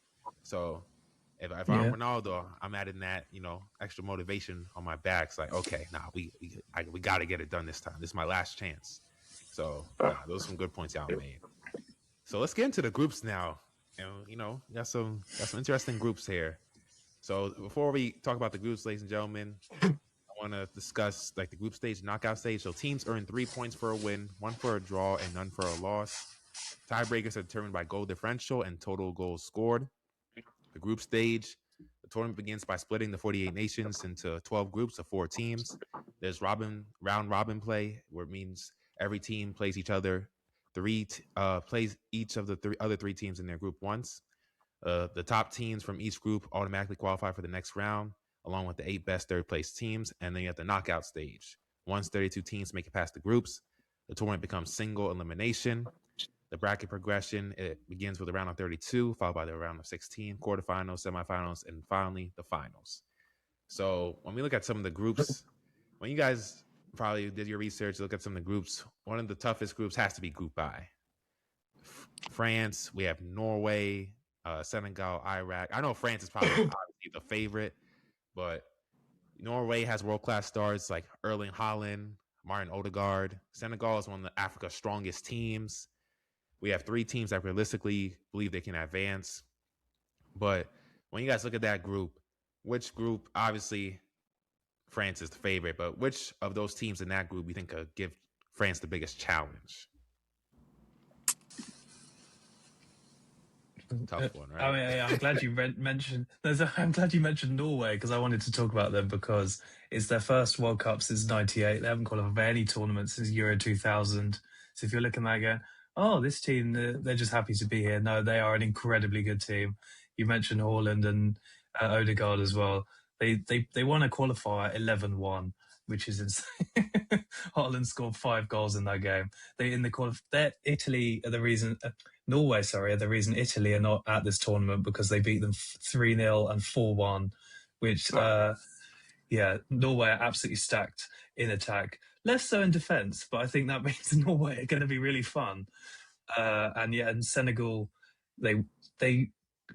So if I'm Ronaldo, I'm adding that extra motivation on my back. It's like, okay, we got to get it done this time. This is my last chance. So those are some good points y'all made. So let's get into the groups now. And got some interesting groups here. So before we talk about the groups, ladies and gentlemen, I want to discuss like the group stage, knockout stage. So teams earn 3 points for a win, 1 for a draw, and none for a loss. Tiebreakers are determined by goal differential and total goals scored. The group stage, the tournament begins by splitting the 48 nations into 12 groups of 4 teams. There's round robin play, where it means every team plays each other plays each of the other 3 teams in their group once. The top teams from each group automatically qualify for the next round, along with the 8 best third place teams. And then you have the knockout stage. Once 32 teams make it past the groups, the tournament becomes single elimination. The bracket progression, it begins with a round of 32, followed by the round of 16, quarterfinals, semifinals, and finally the finals. So when we look at some of the groups, when you guys probably did your research, look at some of the groups, one of the toughest groups has to be Group I. France, we have Norway, Senegal, Iraq. I know France is probably obviously the favorite, but Norway has world-class stars like Erling Haaland, Martin Odegaard. Senegal is one of Africa's strongest teams. We have 3 teams that realistically believe they can advance. But when you guys look at that group, which group, obviously France is the favorite, but which of those teams in that group you think could give France the biggest challenge? Tough one, right? I mean, I'm glad you mentioned. I'm glad you mentioned Norway, because I wanted to talk about them because it's their first World Cup since '98. They haven't qualified for any tournament since Euro 2000. So if you're looking at that going, oh, this team, they're just happy to be here. No, they are an incredibly good team. You mentioned Haaland and Odegaard as well. They won a qualifier 11-1, which is insane. Haaland scored 5 goals in that game. Italy are the reason. Norway, sorry, are the reason Italy are not at this tournament, because they beat them 3-0 and 4-1, which, Norway are absolutely stacked in attack. Less so in defence, but I think that means Norway are going to be really fun. And Senegal, they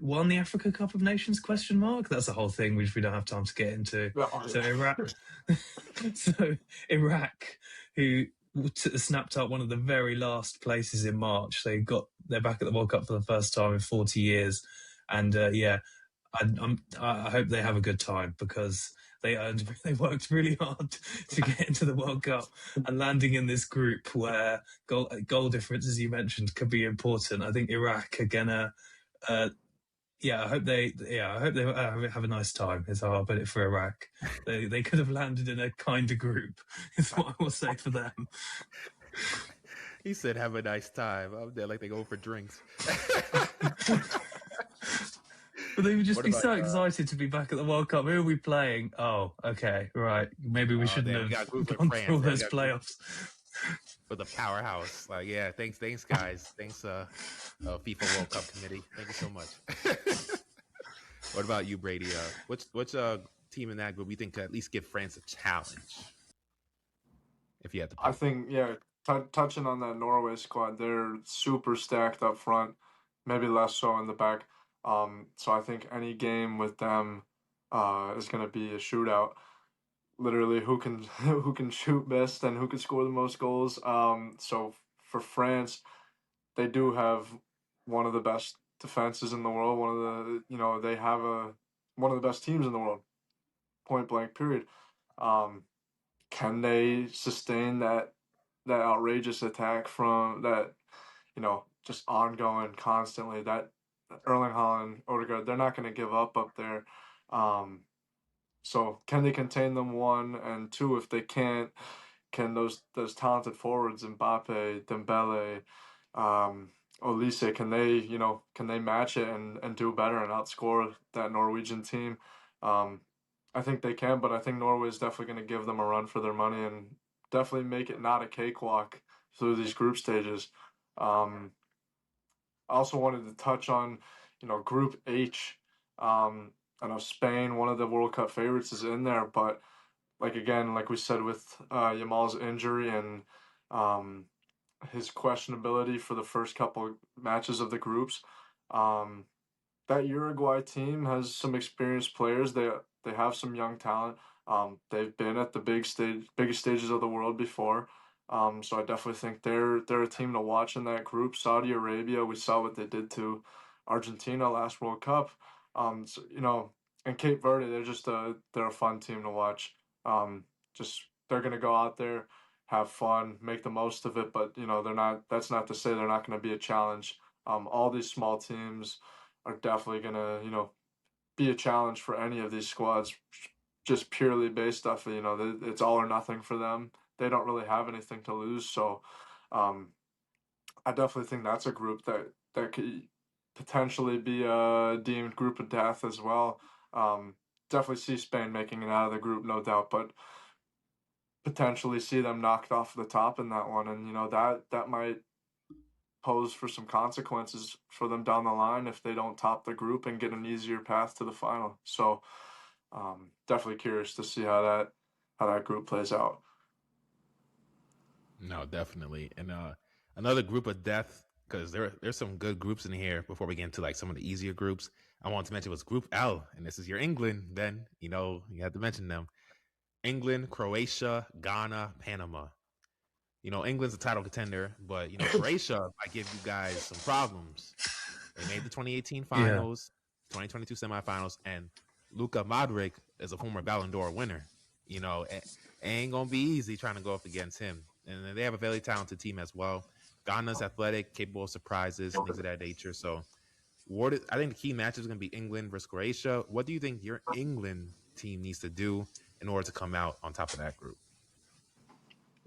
won the Africa Cup of Nations, ? That's a whole thing which we don't have time to get into. So Iraq, who snapped up one of the very last places in March. They're back at the World Cup for the first time in 40 years, and I hope they have a good time, because they worked really hard to get into the World Cup, and landing in this group where goal difference, as you mentioned, could be important. I think Iraq are gonna. I hope they have a nice time. Is how I'll put it for Iraq. They could have landed in a kinder group, is what I will say for them. He said, "Have a nice time." I'm there like they go for drinks. But they would just be so excited to be back at the World Cup. Who are we playing? Oh, okay, right. Maybe we shouldn't have gone through all those playoffs. For the powerhouse. Thanks guys. Thanks FIFA World Cup committee. Thank you so much. What about you, Brady? Which team in that group you think could at least give France a challenge? If you had to pick. I think, touching on that Norway squad, they're super stacked up front, maybe less so in the back. So I think any game with them is going to be a shootout. Literally, who can shoot best and who can score the most goals. So for France, they do have one of the best defenses in the world. They have one of the best teams in the world. Point blank. Period. Can they sustain that outrageous attack from that? just ongoing constantly. That Erling Haaland, Odegaard, they're not going to give up there. So can they contain them? One, and two, if they can't, can those talented forwards, Mbappe, Dembele, Olise, can they match it and do better and outscore that Norwegian team? I think they can, but I think Norway is definitely going to give them a run for their money and definitely make it not a cakewalk through these group stages. I also wanted to touch on, Group H. I know Spain, one of the World Cup favorites, is in there, but again, like we said with Yamal's injury and his questionability for the first couple matches of the groups, that Uruguay team has some experienced players. They have some young talent. They've been at the biggest stages of the world before. So I definitely think they're a team to watch in that group. Saudi Arabia, we saw what they did to Argentina last World Cup. So, and Cape Verde, they're a fun team to watch. Just they're gonna go out there, have fun, make the most of it. But they're not. That's not to say they're not going to be a challenge. All these small teams are definitely gonna be a challenge for any of these squads, just purely based off of it's all or nothing for them. They don't really have anything to lose, so I definitely think that's a group that could potentially be a deemed group of death as well. Definitely see Spain making it out of the group, no doubt, but potentially see them knocked off the top in that one, and that might pose for some consequences for them down the line if they don't top the group and get an easier path to the final. So definitely curious to see how that group plays out. No, definitely. And another group of death, because there's some good groups in here before we get into some of the easier groups. I wanted to mention was Group L, and this is your England. Then you have to mention them: England, Croatia, Ghana, Panama. England's a title contender, but Croatia might give you guys some problems. They made the 2018 finals, 2022 semifinals, and Luka Modric is a former Ballon d'Or winner. It ain't gonna be easy trying to go up against him. And they have a very talented team as well. Ghana's athletic, capable of surprises, things of that nature. So, I think the key match is going to be England versus Croatia. What do you think your England team needs to do in order to come out on top of that group?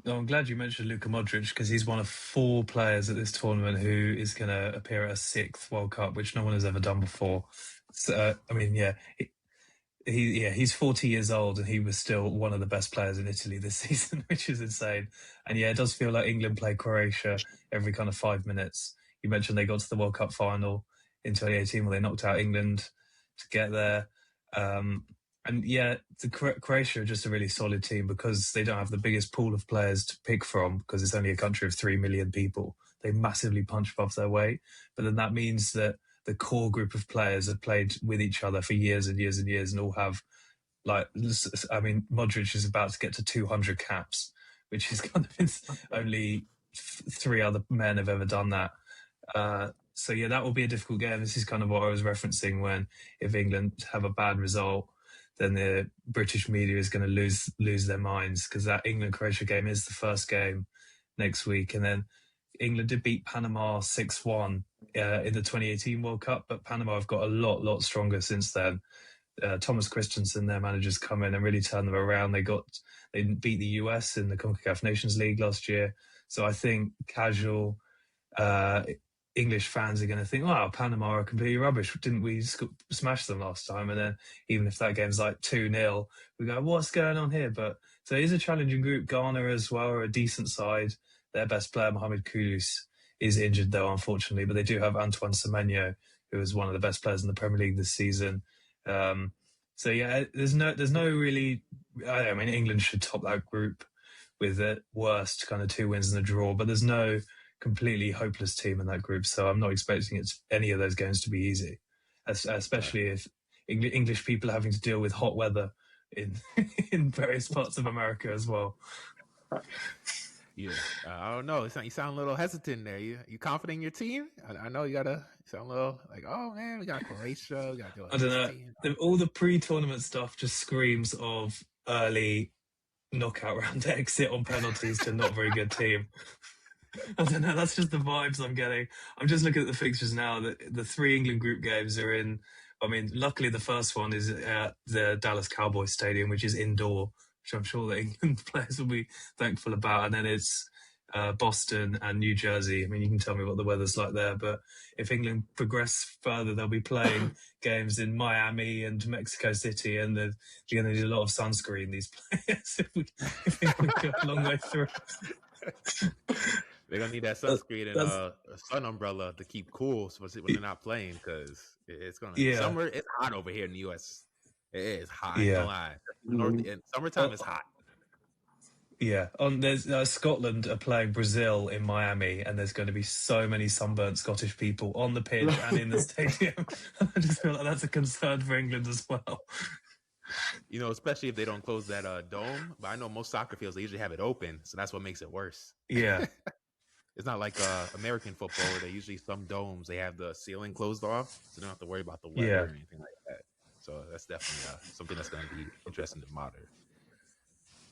Oh, I'm glad you mentioned Luka Modric because he's one of 4 players at this tournament who is going to appear at a 6th World Cup, which no one has ever done before. So, he's 40 years old and he was still one of the best players in Italy this season, which is insane. And it does feel like England play Croatia every kind of 5 minutes. You mentioned they got to the World Cup final in 2018 where they knocked out England to get there. Croatia are just a really solid team because they don't have the biggest pool of players to pick from because it's only a country of 3 million people. They massively punch above their weight. But then that means that the core group of players have played with each other for years and years and years and all have Modric is about to get to 200 caps, which is kind of only 3 other men have ever done that. That will be a difficult game. This is kind of what I was referencing when if England have a bad result, then the British media is going to lose their minds because that England-Croatia game is the first game next week. And then England did beat Panama 6-1 in the 2018 World Cup, but Panama have got a lot stronger since then. Thomas Christensen, their managers, come in and really turn them around. They beat the US in the CONCACAF Nations League last year. So I think casual English fans are going to think, wow, Panama are completely rubbish. Didn't we smash them last time? And then even if that game's 2-0, we go, what's going on here? But so it is a challenging group. Ghana as well are a decent side. Their best player, Mohamed Kudus, is injured though, unfortunately. But they do have Antoine Semenyo, who is one of the best players in the Premier League this season. There's no really. England should top that group with the worst kind of 2 wins and a draw, but there's no completely hopeless team in that group. So I'm not expecting any of those games to be easy, especially if English people are having to deal with hot weather in various parts of America as well. Yeah, I don't know. You sound a little hesitant there. You confident in your team? I know you sound a little oh man, we got Croatia. We got I don't know. All the pre-tournament stuff just screams of early knockout round exit on penalties to not very good team. I don't know. That's just the vibes I'm getting. I'm just looking at the fixtures now. The three England group games are in. I mean, luckily the first one is at the Dallas Cowboys Stadium, which is indoor, which I'm sure the England players will be thankful about. And then it's Boston and New Jersey. I mean, you can tell me what the weather's like there, but if England progress further, they'll be playing games in Miami and Mexico City, and they're going to need a lot of sunscreen. These players, if England go a long way through. They're gonna need that sunscreen and a sun umbrella to keep cool, especially when they're not playing, because it's gonna summer. It's hot over here in the U.S. It is hot. I ain't gonna lie. In summertime, it's hot. Yeah, there's Scotland are playing Brazil in Miami, and there's going to be so many sunburnt Scottish people on the pitch and in the stadium. I just feel like that's a concern for England as well. You know, especially if they don't close that dome. But I know most soccer fields, they usually have it open, so that's what makes it worse. Yeah. It's not like American football where they usually some domes, they have the ceiling closed off, so they don't have to worry about the weather or anything like that. So that's definitely something that's going to be interesting to monitor.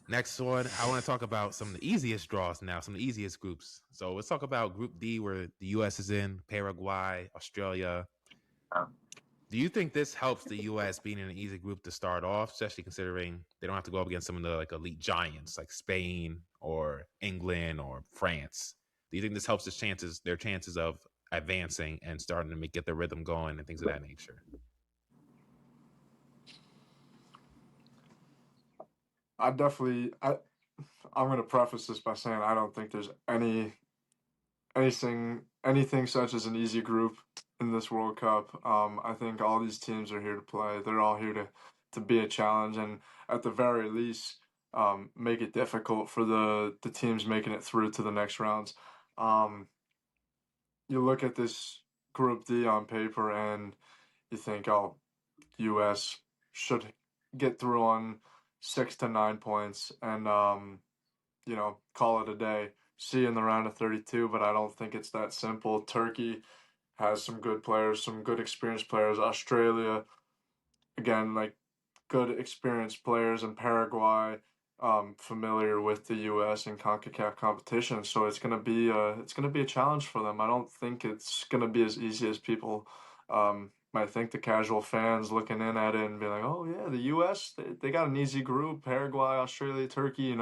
Next one, I want to talk about some of the easiest draws now, some of the easiest groups. So let's talk about Group D, where the U.S. is in, Paraguay, Australia. Do you think this helps the U.S. being in an easy group to start off, especially considering they don't have to go up against some of the like elite giants like Spain or England or France? Do you think this helps their chances of advancing and starting to get their rhythm going and things of that nature? I'm going to preface this by saying I don't think there's anything such as an easy group in this World Cup. I think all these teams are here to play. They're all here to be a challenge, and at the very least, make it difficult for the teams making it through to the next rounds. You look at this Group D on paper and you think, oh, U.S. should get through on 6 to 9 points and, call it a day. See you in the round of 32, but I don't think it's that simple. Turkey has some good players, some good experienced players. Australia, again, like good experienced players, and Paraguay, familiar with the U.S. and CONCACAF competition, so it's gonna be a challenge for them. I don't think it's gonna be as easy as people might think. The casual fans looking in at it and be like, "Oh yeah, the U.S. They got an easy group: Paraguay, Australia, Turkey."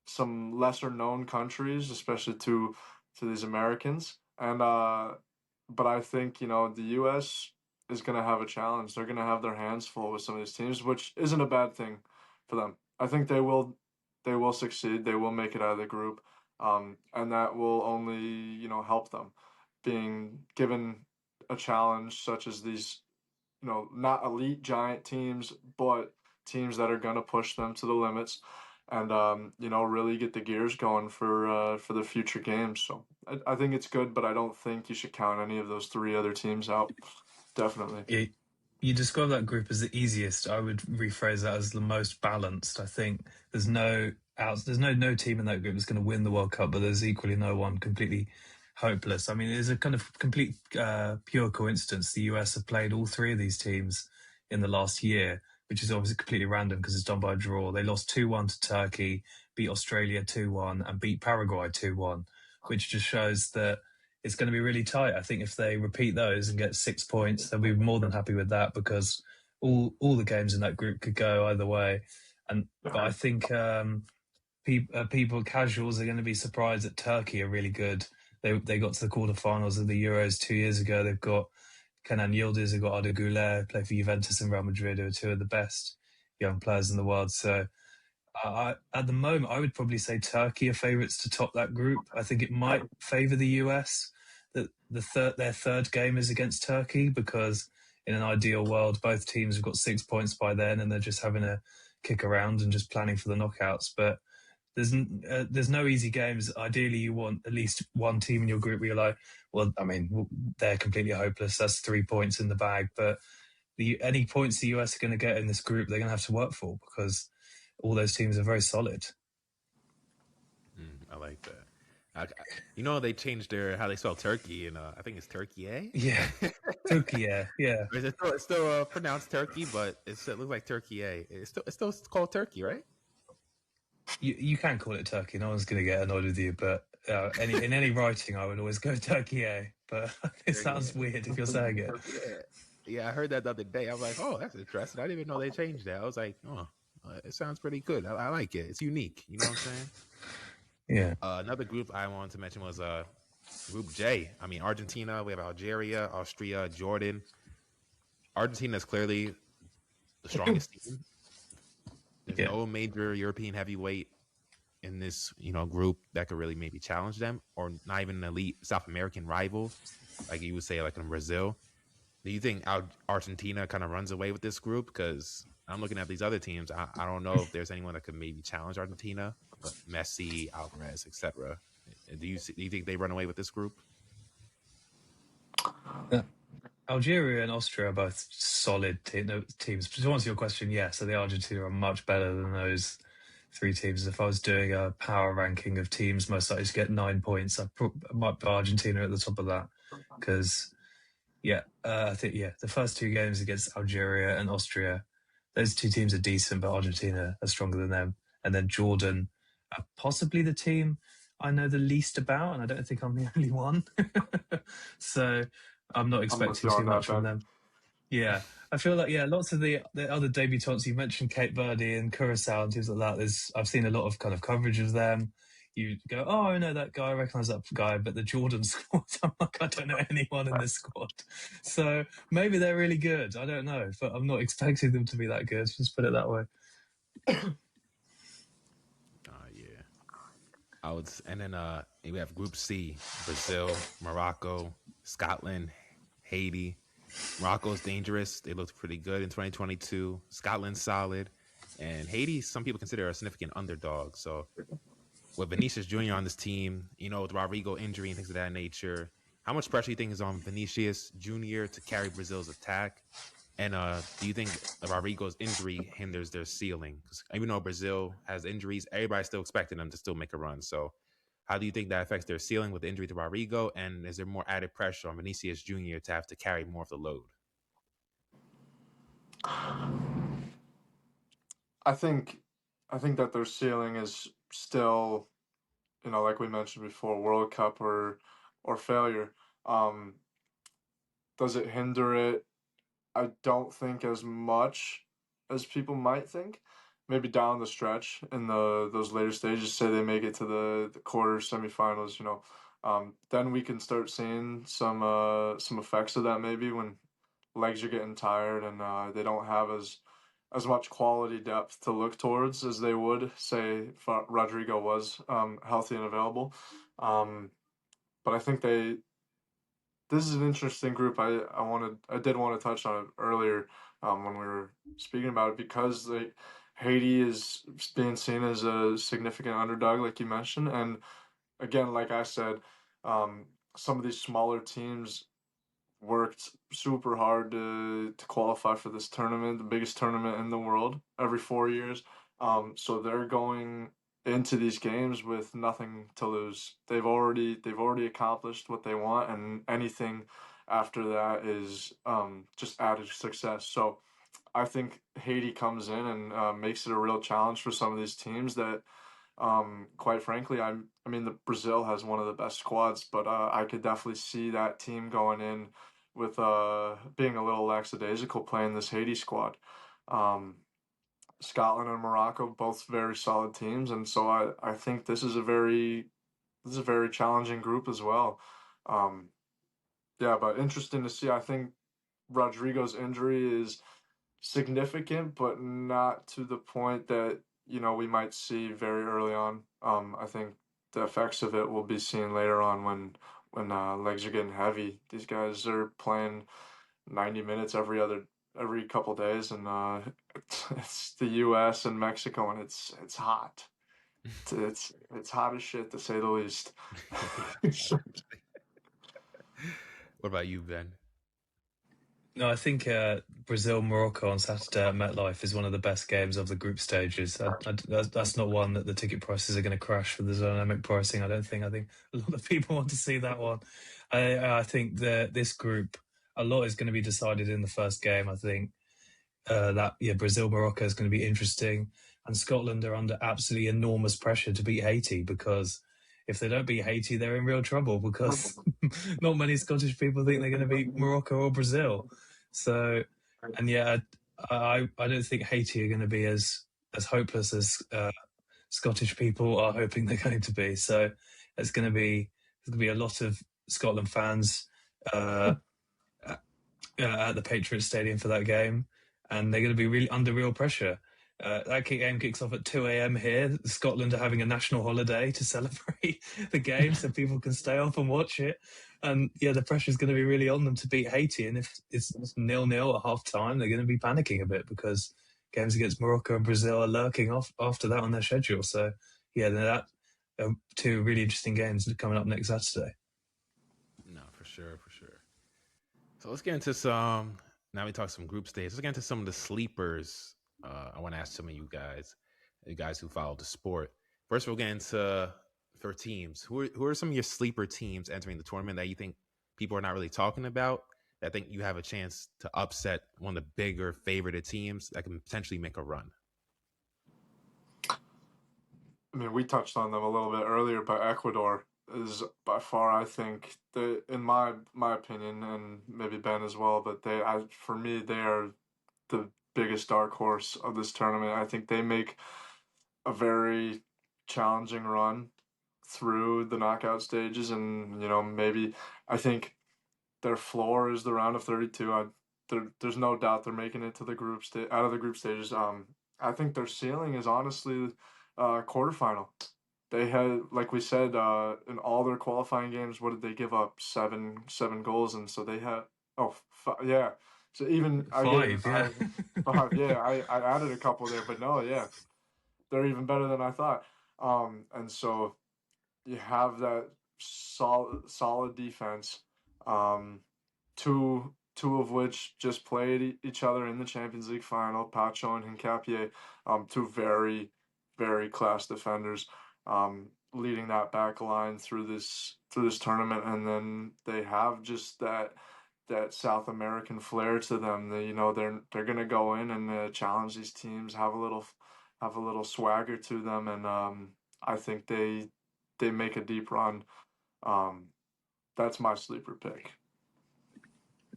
Some lesser known countries, especially to these Americans, and but I think the U.S. is gonna have a challenge. They're gonna have their hands full with some of these teams, which isn't a bad thing for them. I think they will succeed. They will make it out of the group, and that will only help them being given a challenge such as these not elite giant teams, but teams that are gonna push them to the limits, and really get the gears going for the future games. So I think it's good, but I don't think you should count any of those three other teams out. Definitely. You describe that group as the easiest. I would rephrase that as the most balanced. I think there's no team in that group that's going to win the World Cup, but there's equally no one completely hopeless. I mean, it's a kind of complete pure coincidence. The US have played all three of these teams in the last year, which is obviously completely random because it's done by a draw. They lost 2-1 to Turkey, beat Australia 2-1, and beat Paraguay 2-1, which just shows that it's going to be really tight. I think if they repeat those and get 6 points, they'll be more than happy with that, because all the games in that group could go either way. But I think people casuals are going to be surprised that Turkey are really good. They got to the quarterfinals of the Euros 2 years ago. They've got Kenan Yildiz, they've got Arda Güler, play for Juventus and Real Madrid, who are two of the best young players in the world. So at the moment, I would probably say Turkey are favourites to top that group. I think it might favour the US that their third game is against Turkey, because in an ideal world, both teams have got 6 points by then, and they're just having a kick around and just planning for the knockouts. But there's no easy games. Ideally, you want at least one team in your group where you're like, well, I mean, they're completely hopeless. That's 3 points in the bag. But any points the US are going to get in this group, they're going to have to work for, because all those teams are very solid. I like that. They changed how they spell Turkey, and I think it's Turkey, eh? Yeah, Turkey, yeah. It's still pronounced Turkey, but it looks like Turkey, eh? It's still called Turkey, right? You can call it Turkey. No one's going to get annoyed with you, but in any writing, I would always go Turkey, but it sounds weird if you're saying it. Yeah, I heard that the other day. I was like, oh, that's interesting. I didn't even know they changed that. I was like, oh, it sounds pretty good. I like it. It's unique. You know what I'm saying? Yeah. Another group I wanted to mention was Group J. I mean, Argentina. We have Algeria, Austria, Jordan. Argentina is clearly the strongest team. There's no major European heavyweight in this, group that could really maybe challenge them, or not even an elite South American rival, like you would say, like in Brazil. Do you think Argentina kind of runs away with this group? Because I'm looking at these other teams. I don't know if there's anyone that could maybe challenge Argentina, but Messi, Alvarez, etc. Do you think they run away with this group? Algeria and Austria are both solid teams. To answer your question, yes. So the Argentina are much better than those three teams. If I was doing a power ranking of teams most likely to get 9 points, I might put Argentina at the top of that. Because, I think, the first two games against Algeria and Austria, those two teams are decent, but Argentina are stronger than them. And then Jordan are possibly the team I know the least about, and I don't think I'm the only one. So I'm not expecting too much from them. Yeah, I feel like lots of the other debutantes you mentioned, Cape Verde and Curacao and teams like that. I've seen a lot of kind of coverage of them. You go, oh, I know that guy, I recognise that guy, but the Jordan squad, I'm like, I don't know anyone in this squad. So maybe they're really good. I don't know, but I'm not expecting them to be that good. Just put it that way. And then we have Group C: Brazil, Morocco, Scotland, Haiti. Morocco's dangerous. They looked pretty good in 2022. Scotland's solid. And Haiti, some people consider a significant underdog. So with Vinicius Jr. on this team, with Rodrygo injury and things of that nature, how much pressure do you think is on Vinicius Jr. to carry Brazil's attack? And do you think Rodrygo's injury hinders their ceiling? Because even though Brazil has injuries, everybody's still expecting them to still make a run. So how do you think that affects their ceiling with the injury to Rodrygo? And is there more added pressure on Vinicius Jr. to have to carry more of the load? I think that their ceiling is still, like we mentioned before, World Cup or failure. Does it hinder it? I don't think as much as people might think. Maybe down the stretch in those later stages, say they make it to the quarter semifinals, then we can start seeing some effects of that maybe when legs are getting tired and they don't have as much quality depth to look towards as they would, say, if Rodrygo was healthy and available. But I think this is an interesting group. I did want to touch on it earlier when we were speaking about it, because Haiti is being seen as a significant underdog, like you mentioned, and again, like I said, some of these smaller teams worked super hard to qualify for this tournament, the biggest tournament in the world every 4 years. So they're going into these games with nothing to lose. They've already accomplished what they want, and anything after that is just added success. So I think Haiti comes in and makes it a real challenge for some of these teams that, quite frankly, I mean, the Brazil has one of the best squads, but I could definitely see that team going in with being a little lackadaisical playing this Haiti squad. Scotland and Morocco, both very solid teams, and so I think this is a very challenging group as well. But interesting to see. I think Rodrygo's injury is significant, but not to the point that we might see very early on. I think the effects of it will be seen later on when legs are getting heavy. These guys are playing 90 minutes every couple days, and it's the U.S. and Mexico, and it's hot. It's hot as shit, to say the least. What about you, Ben? No, I think Brazil-Morocco on Saturday at MetLife is one of the best games of the group stages. That's not one that the ticket prices are going to crash for the dynamic pricing, I don't think. I think a lot of people want to see that one. I think that this group, a lot is going to be decided in the first game. I think Brazil-Morocco is going to be interesting. And Scotland are under absolutely enormous pressure to beat Haiti, because if they don't beat Haiti, they're in real trouble because not many Scottish people think they're going to beat Morocco or Brazil. So, and yeah, I don't think Haiti are going to be as hopeless as Scottish people are hoping they're going to be. So there's going to be a lot of Scotland fans at the Patriots Stadium for that game, and they're going to be really under real pressure. That game kicks off at 2 a.m. here. Scotland are having a national holiday to celebrate the game, so people can stay up and watch it. And yeah, the pressure is going to be really on them to beat Haiti. And if it's 0-0 at half time, they're going to be panicking a bit because games against Morocco and Brazil are lurking off after that on their schedule. So yeah, that two really interesting games coming up next Saturday. No, for sure, for sure. So let's get into some. Now we talk some group stage. Let's get into some of the sleepers. I want to ask some of you guys who follow the sport. First, we'll get into for teams. Who are some of your sleeper teams entering the tournament that you think people are not really talking about? That think you have a chance to upset one of the bigger favorited teams that can potentially make a run? I mean, we touched on them a little bit earlier, but Ecuador is by far, I think, in my opinion, and maybe Ben as well, but for me, they are the biggest dark horse of this tournament. I think they make a very challenging run through the knockout stages, and maybe I think their floor is the round of 32. There's no doubt they're making it to the out of the group stages. I think their ceiling is honestly quarterfinal. They had, like we said, in all their qualifying games, what did they give up? Seven goals, and so they had yeah. So even five, I added a couple there, but no, yeah, they're even better than I thought. And so you have that solid defense. Two of which just played each other in the Champions League final, Pacho and Hincapié, two very, very class defenders, leading that back line through this tournament. And then they have just that South American flair to them. They're gonna go in and challenge these teams, have a little swagger to them, and I think they make a deep run. That's my sleeper pick.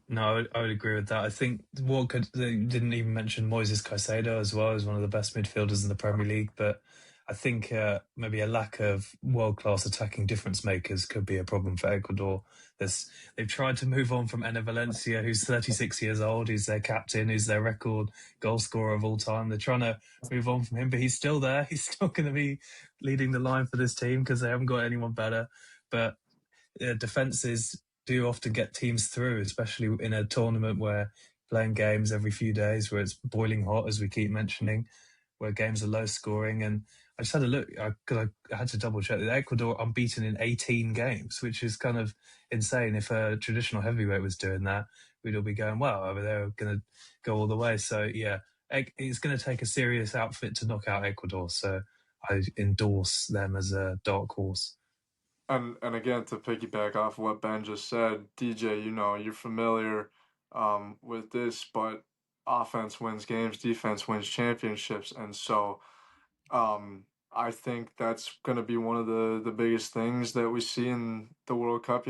No, I would agree with that. I think they didn't even mention Moises Caicedo as well as one of the best midfielders in the Premier League, but I think maybe a lack of world-class attacking difference makers could be a problem for Ecuador. They've tried to move on from Enner Valencia, who's 36 years old, who's their captain, who's their record goal scorer of all time. They're trying to move on from him, but he's still there. He's still going to be leading the line for this team because they haven't got anyone better. But defenses do often get teams through, especially in a tournament where playing games every few days, where it's boiling hot, as we keep mentioning, where games are low scoring. And I just had a look, because I had to double check that Ecuador unbeaten in 18 games, which is kind of insane. If a traditional heavyweight was doing that, we'd all be going, wow, they're going to go all the way. So yeah, it's going to take a serious outfit to knock out Ecuador. So I endorse them as a dark horse. And again, to piggyback off what Ben just said, DJ, you're familiar with this, but offense wins games, defense wins championships, and so I think that's going to be one of the biggest things that we see in the World Cup.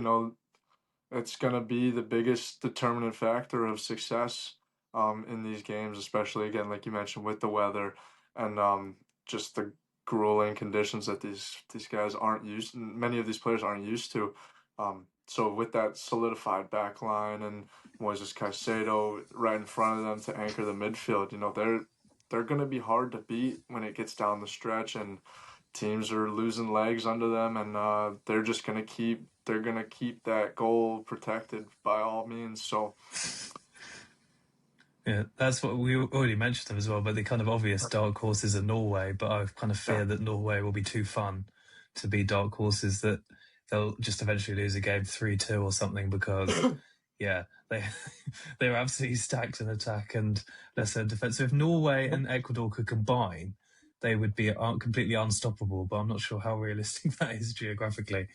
It's going to be the biggest determinant factor of success in these games, especially again, like you mentioned, with the weather and just the grueling conditions that these guys aren't used. Many of these players aren't used to. So with that solidified back line and Moises Caicedo right in front of them to anchor the midfield, they're going to be hard to beat when it gets down the stretch and teams are losing legs under them, and they're just going to keep that goal protected by all means. So yeah, that's what we already mentioned them as well, but the kind of obvious dark horses are Norway, but I kind of fear that Norway will be too fun to be dark horses, that they'll just eventually lose a game 3-2 or something because, yeah, they're absolutely stacked in attack and lesser in defence. So if Norway and Ecuador could combine, they would be completely unstoppable, but I'm not sure how realistic that is geographically.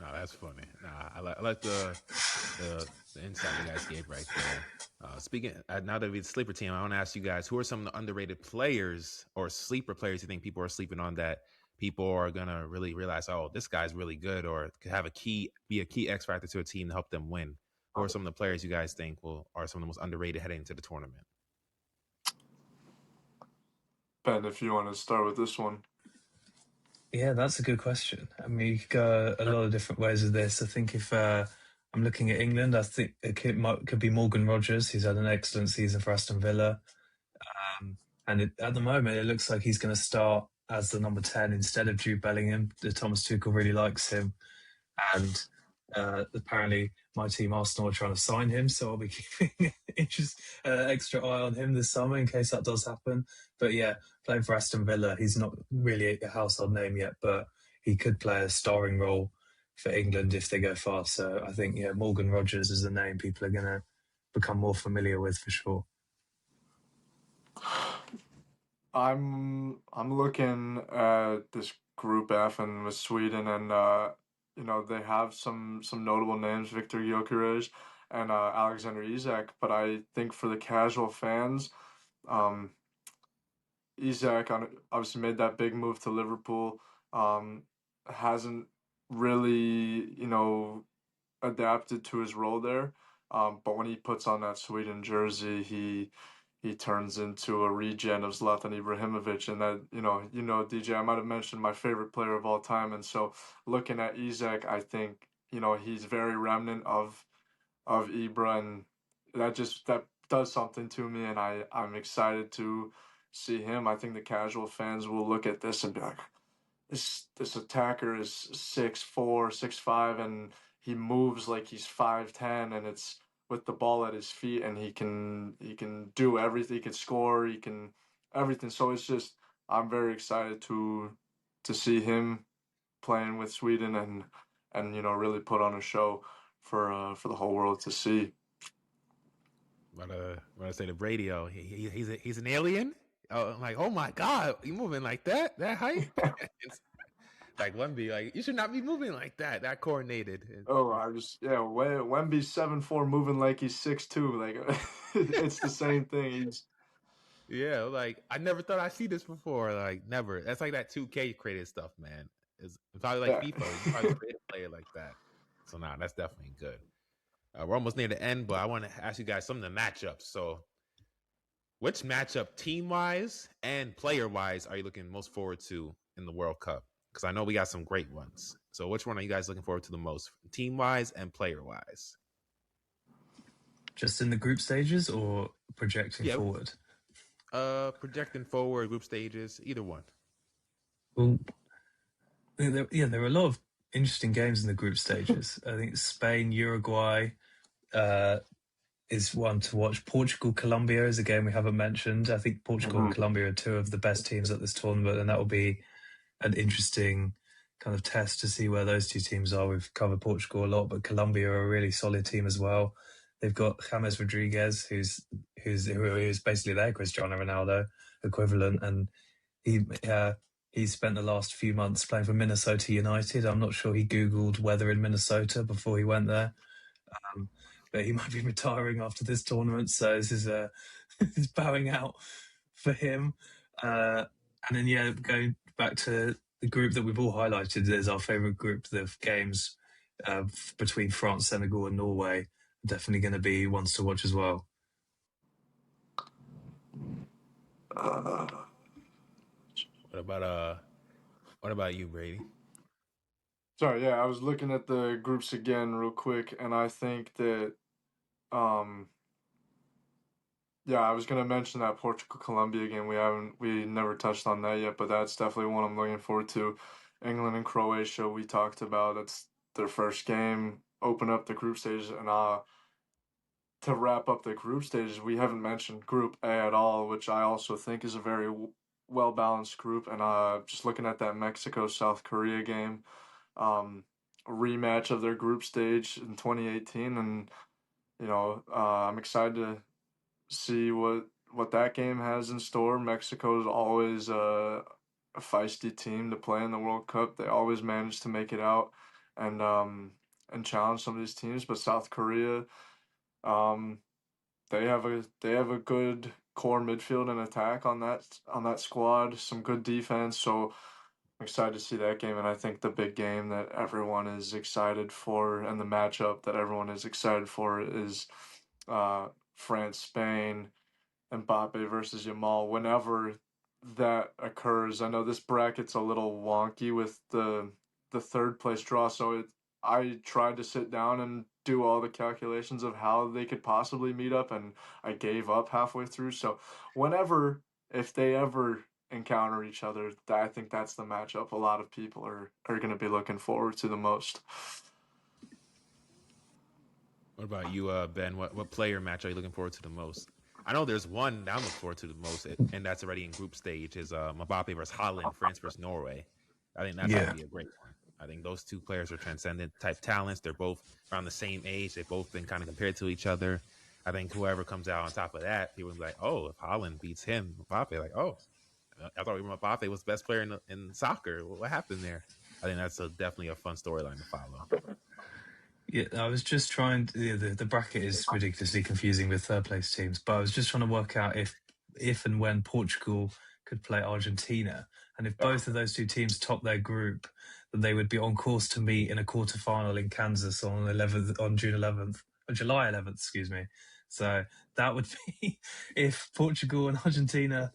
No, that's funny. Nah, I like the insight you guys gave right there. Speaking now that we're the sleeper team, I want to ask you guys who are some of the underrated players or sleeper players you think people are sleeping on that people are gonna really realize, oh, this guy's really good, or could have be a key X factor to a team to help them win. Who are some of the players you guys think are some of the most underrated heading into the tournament? Ben, if you want to start with this one. Yeah, that's a good question. I mean, you could go a lot of different ways with this. I think if I'm looking at England, I think it could be Morgan Rogers. He's had an excellent season for Aston Villa. And at the moment, it looks like he's going to start as the number 10 instead of Jude Bellingham. Thomas Tuchel really likes him. And apparently, my team Arsenal are trying to sign him, so I'll be keeping extra eye on him this summer in case that does happen. But yeah, playing for Aston Villa, he's not really a household name yet, but he could play a starring role for England if they go far. So I think Morgan Rogers is a name people are going to become more familiar with for sure. I'm looking at this Group F and with Sweden, and they have some notable names, Victor Gyökeres and Alexander Isak. But I think for the casual fans, um, Isak obviously made that big move to Liverpool. Hasn't really adapted to his role there. But when he puts on that Sweden jersey, he turns into a regen of Zlatan Ibrahimovic, and that DJ, I might have mentioned my favorite player of all time, and so looking at Isak, I think he's very remnant of Ibra, and that does something to me, and I'm excited to see him. I think the casual fans will look at this and be like, this attacker is 6'4", 6'5", and he moves like he's 5'10", and it's with the ball at his feet, and he can do everything. He can score. He can everything. So it's just I'm very excited to see him playing with Sweden and really put on a show for the whole world to see. When I say the radio, he's an alien. Oh, I'm like, oh my god, you moving like that height? Like Wemby, like you should not be moving like that coordinated. Oh, Wemby's 7'4", moving like he's 6'2". Like it's the same thing. Yeah, like I never thought I'd see this before. Like never. That's like that 2K created stuff, man. It's probably like Yeah. FIFA. You probably create a player like that. So nah, that's definitely good. We're almost near the end, but I want to ask you guys some of the matchups. So, which matchup, team wise and player wise, are you looking most forward to in the World Cup? Because I know we got some great ones. So, which one are you guys looking forward to the most, team wise and player wise? Just in the group stages or projecting forward? Projecting forward, group stages, either one. Well, there are a lot of interesting games in the group stages. I think Spain, Uruguay is one to watch. Portugal, Colombia is a game we haven't mentioned. I think Portugal and Colombia are two of the best teams at this tournament, and that will be an interesting kind of test to see where those two teams are. We've covered Portugal a lot, but Colombia are a really solid team as well. They've got James Rodriguez, who is basically their Cristiano Ronaldo equivalent, and he spent the last few months playing for Minnesota United. I'm not sure he Googled weather in Minnesota before he went there. But he might be retiring after this tournament, so this is is bowing out for him. And then going back to the group that we've all highlighted as our favourite group of games between France, Senegal, and Norway, definitely going to be ones to watch as well. What about you, Brady? Sorry, yeah, I was looking at the groups again real quick, and I think that, I was gonna mention that Portugal-Colombia game. We never touched on that yet, but that's definitely one I'm looking forward to. England and Croatia, we talked about. It's their first game, open up the group stage, and to wrap up the group stages, we haven't mentioned Group A at all, which I also think is a very well-balanced group. And just looking at that Mexico-South Korea game, a rematch of their group stage in 2018, and I'm excited to see what that game has in store. Mexico is always a feisty team to play in the World Cup. They always manage to make it out, and challenge some of these teams. But South Korea, um, they have a good core midfield and attack on that squad. Some good defense. So I'm excited to see that game, and I think the big game that everyone is excited for, and the matchup that everyone is excited for, is France Spain. Mbappé versus Yamal. Whenever that occurs, I know this bracket's a little wonky with the third place draw, so I tried to sit down and do all the calculations of how they could possibly meet up, and I gave up halfway through. So whenever, if they ever encounter each other, I think that's the matchup a lot of people are going to be looking forward to the most. What about you, Ben? What player match are you looking forward to the most? I know there's one that I'm looking forward to the most, and that's already in group stage. Is Mbappe versus Holland, France versus Norway. I think that's going Yeah. to be a great one. I think those two players are transcendent type talents. They're both around the same age. They've both been kind of compared to each other. I think whoever comes out on top of that, people will be like, "Oh, if Holland beats him, Mbappe," like, "Oh, I thought Mbappe was the best player in soccer. What happened there?" I think that's definitely a fun storyline to follow. Yeah, I was just trying to, the bracket is ridiculously confusing with third place teams, but I was just trying to work out if and when Portugal could play Argentina, and if both of those two teams top their group, then they would be on course to meet in a quarter final in Kansas on June 11th or July 11th, excuse me. So that would be if Portugal and Argentina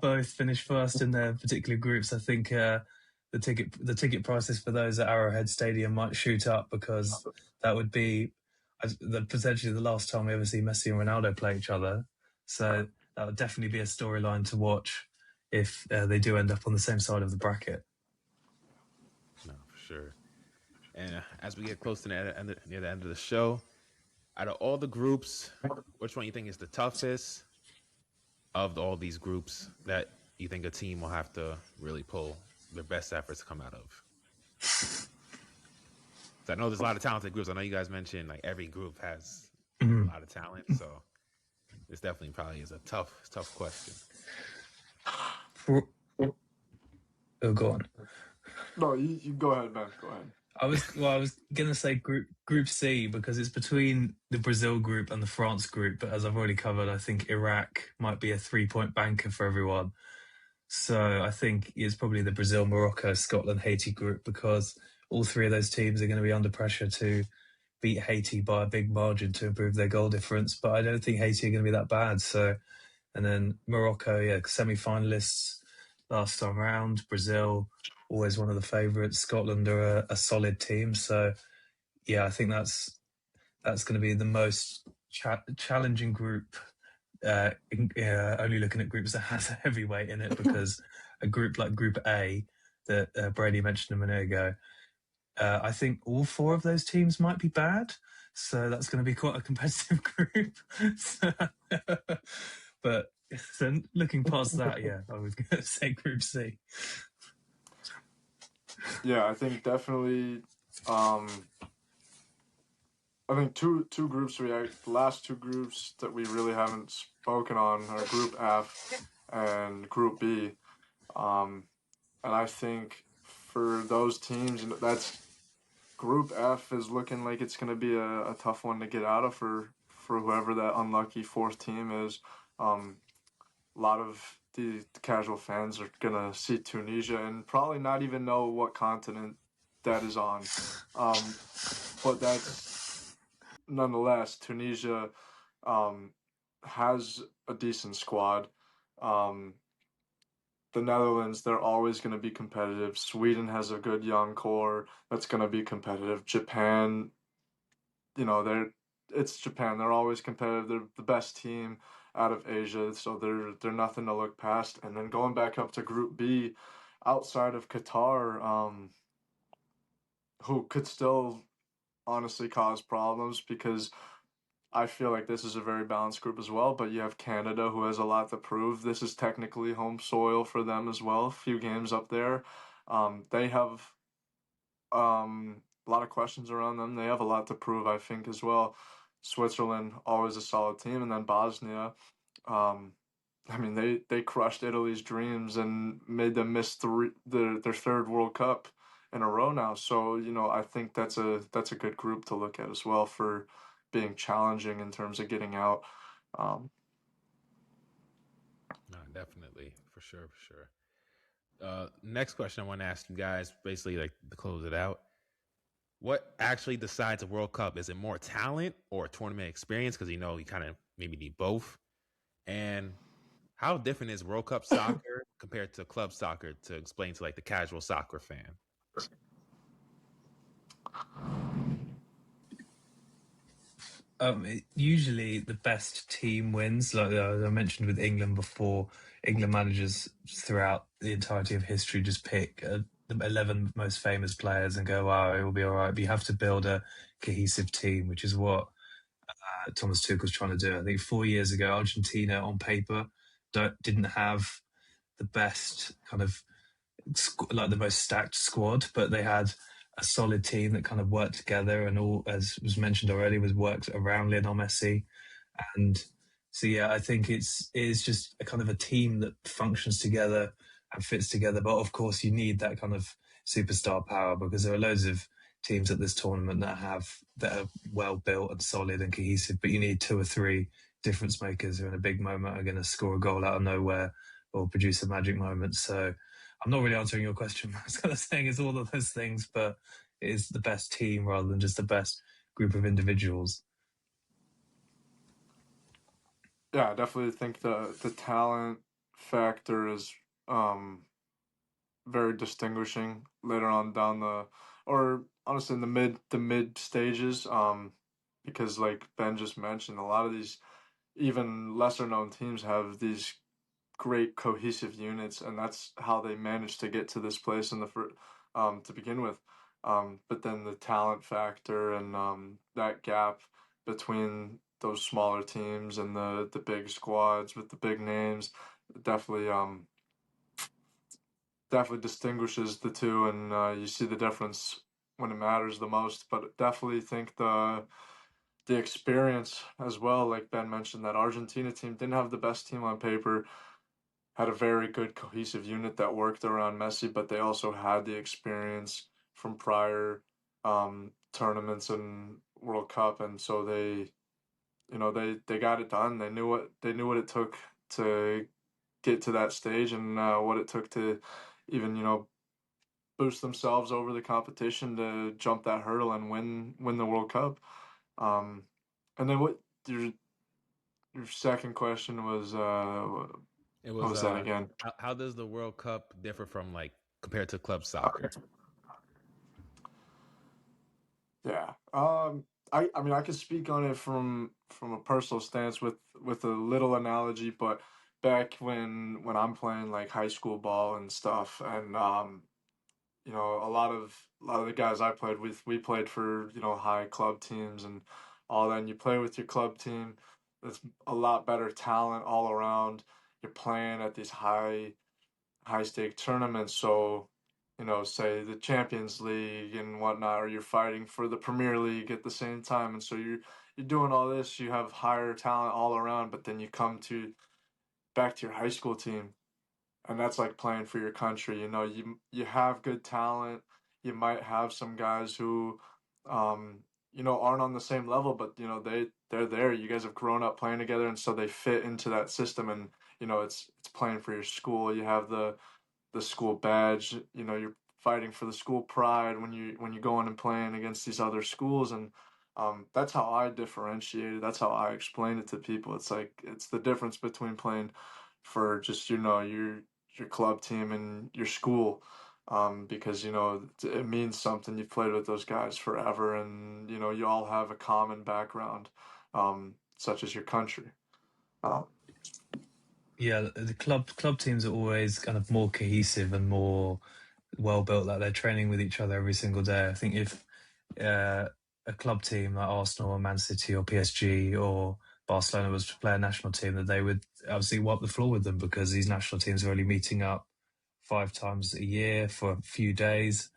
both finish first in their particular groups. I think the ticket prices for those at Arrowhead Stadium might shoot up, because that would be potentially the last time we ever see Messi and Ronaldo play each other. So that would definitely be a storyline to watch if they do end up on the same side of the bracket. No, for sure. And as we get close to near the end of the show, out of all the groups, which one you think is the toughest of all these groups that you think a team will have to really pull their best efforts to come out of? So I know there's a lot of talented groups. I know you guys mentioned like every group has a lot of talent, so this definitely probably is a tough question. Oh, go on. No, you go ahead, man. Go ahead. I was gonna say group C, because it's between the Brazil group and the France group. But as I've already covered, I think Iraq might be a 3-point banker for everyone. So I think it's probably the Brazil, Morocco, Scotland, Haiti group, because all three of those teams are going to be under pressure to beat Haiti by a big margin to improve their goal difference. But I don't think Haiti are going to be that bad. So, and then Morocco, yeah, semi-finalists last time round. Brazil, always one of the favourites. Scotland are a solid team. So, yeah, I think that's going to be the most challenging group. Only looking at groups that has a heavyweight in it, because a group like Group A that Brady mentioned a minute ago, I think all four of those teams might be bad. So that's going to be quite a competitive group. But so looking past that, yeah, I was going to say Group C. Yeah, I think definitely. I think two groups the last two groups that we really haven't spoken on are Group F and Group B, and I think for those teams, that's Group F is looking like it's going to be a tough one to get out of for whoever that unlucky fourth team is. A lot of the casual fans are going to see Tunisia and probably not even know what continent that is on. But that's nonetheless, Tunisia has a decent squad. The Netherlands, they're always going to be competitive. Sweden has a good young core that's going to be competitive. Japan, it's Japan. They're always competitive. They're the best team out of Asia, so they're nothing to look past. And then going back up to Group B, outside of Qatar, who could still honestly cause problems, because I feel like this is a very balanced group as well. But you have Canada, who has a lot to prove. This is technically home soil for them as well. A few games up there. They have a lot of questions around them. They have a lot to prove, I think, as well. Switzerland, always a solid team, and then Bosnia. I mean, they crushed Italy's dreams and made them miss their third World Cup in a row now. So, I think that's a good group to look at as well for being challenging in terms of getting out. Um, No, definitely, for sure, for sure. Next question I want to ask you guys, basically like to close it out. What actually decides a World Cup? Is it more talent or tournament experience? Because you kind of maybe need both. And how different is World Cup soccer compared to club soccer to explain to like the casual soccer fan? Usually the best team wins. Like I mentioned with England before, England managers throughout the entirety of history just pick the 11 most famous players and go, "Wow, it will be all right." But you have to build a cohesive team, which is what Thomas Tuchel's trying to do. I think 4 years ago, Argentina on paper didn't have the best kind of like the most stacked squad, but they had a solid team that kind of worked together and all, as was mentioned already, was worked around Lionel Messi. And so, yeah, I think it is just a kind of a team that functions together and fits together. But of course, you need that kind of superstar power because there are loads of teams at this tournament that are well built and solid and cohesive. But you need two or three difference makers who, in a big moment, are going to score a goal out of nowhere or produce a magic moment. So I'm not really answering your question. I was kind of saying it's all of those things, but it is the best team rather than just the best group of individuals. yeah, I definitely think the talent factor is very distinguishing later on down or honestly in the mid stages. Because like Ben just mentioned, a lot of these even lesser known teams have these great cohesive units, and that's how they managed to get to this place in to begin with. But then the talent factor and that gap between those smaller teams and the big squads with the big names definitely definitely distinguishes the two, and you see the difference when it matters the most. But definitely think the experience as well, like Ben mentioned, that Argentina team didn't have the best team on paper, had a very good cohesive unit that worked around Messi, but they also had the experience from prior tournaments and World Cup, and so they got it done. They knew what it took to get to that stage, and what it took to even boost themselves over the competition to jump that hurdle and win the World Cup. Um, and then your second question was It what was was that again? how does the World Cup differ from like compared to club soccer? Yeah. I mean I could speak on it from a personal stance with a little analogy, but back when I'm playing like high school ball and stuff, and a lot of the guys I played with, we played for, high club teams and all that. And you play with your club team, there's a lot better talent all around. You're playing at these high stake tournaments, so say the Champions League and whatnot, or you're fighting for the Premier League at the same time, and so you're doing all this. You have higher talent all around, but then you come to back to your high school team, and that's like playing for your country. You have good talent. You might have some guys who, aren't on the same level, but they're there. You guys have grown up playing together, and so they fit into that system. And it's playing for your school. You have the school badge. You're fighting for the school pride when you go in and playing against these other schools, and that's how I differentiate it. That's how I explain it to people. It's like it's the difference between playing for just your club team and your school. Because it means something. You've played with those guys forever, and you all have a common background, such as your country. Um, Yeah, the club teams are always kind of more cohesive and more well built. Like they're training with each other every single day. I think if uh, a club team like Arsenal or Man City or PSG or Barcelona was to play a national team, that they would obviously wipe the floor with them because these national teams are only meeting up 5 times a year for a few days.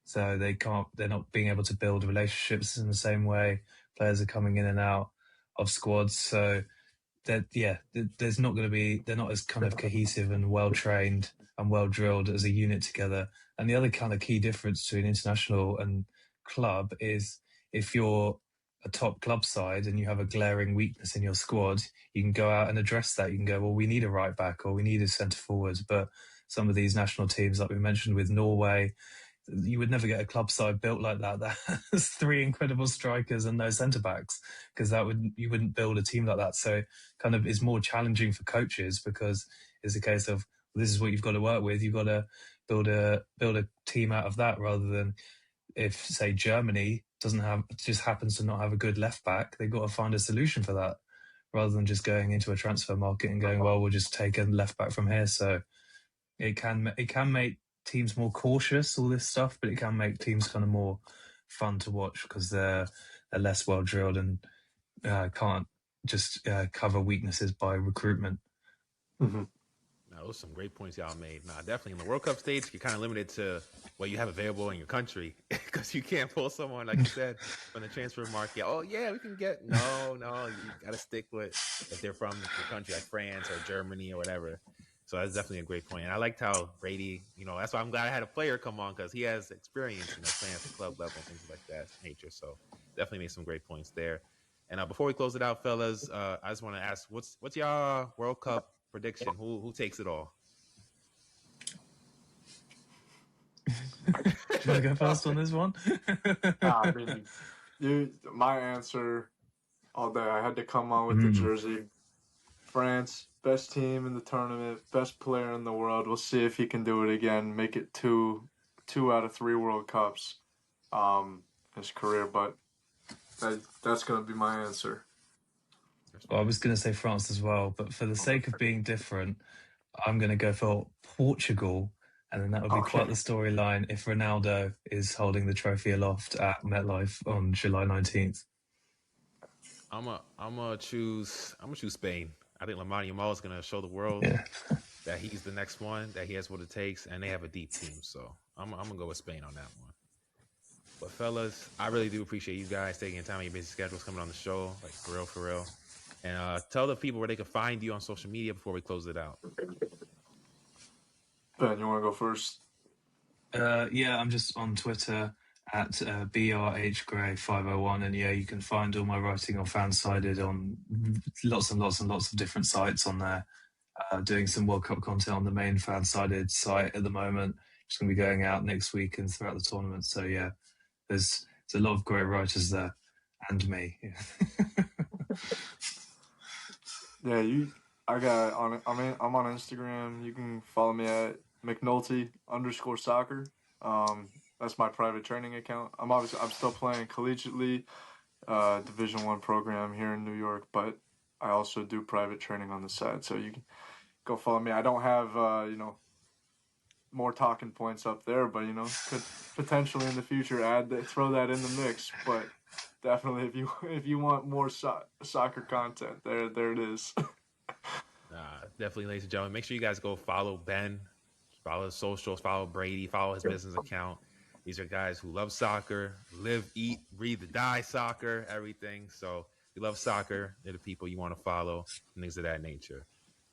So they're not being able to build relationships in the same way. Players are coming in and out of squads. So there's not going to be, they're not as kind of cohesive and well trained and well drilled as a unit together. And the other kind of key difference between international and club is if you're a top club side and you have a glaring weakness in your squad, you can go out and address that. You can go, well, we need a right back or we need a centre forward. But some of these national teams, like we mentioned with Norway, you would never get a club side built like that has three incredible strikers and no centre backs, because you wouldn't build a team like that. So kind of is more challenging for coaches, because it's a case of, well, this is what you've got to work with. You've got to build a team out of that, rather than if, say, Germany just happens to not have a good left back, they've got to find a solution for that, rather than just going into a transfer market and going, well, we'll just take a left back from here. So it can make teams more cautious, all this stuff, but it can make teams kind of more fun to watch because they're less well drilled and can't just cover weaknesses by recruitment. Mm-hmm. Now, those are some great points y'all made. Now, definitely in the World Cup stage, you're kind of limited to what you have available in your country, because you can't pull someone, like you said, from the transfer market. Oh, yeah, we can get. No, you got to stick with if they're from the country like France or Germany or whatever. So that's definitely a great point. And I liked how Brady, that's why I'm glad I had a player come on, because he has experience, playing at the club level and things like that nature. So definitely made some great points there. And before we close it out, fellas, I just want to ask, what's y'all World Cup prediction? Who takes it all? Do you want to go first on this one? I mean, my answer all day. I had to come on with the jersey. France, best team in the tournament, best player in the world. We'll see if he can do it again. Make it two out of 3 World Cups, his career. But that's going to be my answer. Well, I was going to say France as well, but for the sake of being different, I'm going to go for Portugal, and then that would be quite the storyline if Ronaldo is holding the trophy aloft at MetLife on July 19th. I'm gonna choose Spain. I think Lamine Yamal is gonna show the world that he's the next one, that he has what it takes, and they have a deep team. So I'm gonna go with Spain on that one. But fellas, I really do appreciate you guys taking time out of your busy schedules coming on the show, like for real. And tell the people where they can find you on social media before we close it out. Ben, you want to go first? Yeah, I'm just on Twitter at BRHGray501, and you can find all my writing on Fansided on lots and lots and lots of different sites on there. Doing some World Cup content on the main Fansided site at the moment. It's going to be going out next week and throughout the tournament. So there's a lot of great writers there, and me. I'm on Instagram. You can follow me at McNulty_soccer. That's my private training account. I'm still playing collegiately, Division I program here in New York, but I also do private training on the side. So you can go follow me. I don't have more talking points up there, but could potentially in the future throw that in the mix. But definitely, if you want more soccer content, there it is. Definitely, ladies and gentlemen, make sure you guys go follow Ben, follow his socials, follow Brady, follow his business account. These are guys who love soccer, live, eat, breathe, die soccer, everything. So if you love soccer, they're the people you want to follow and things of that nature.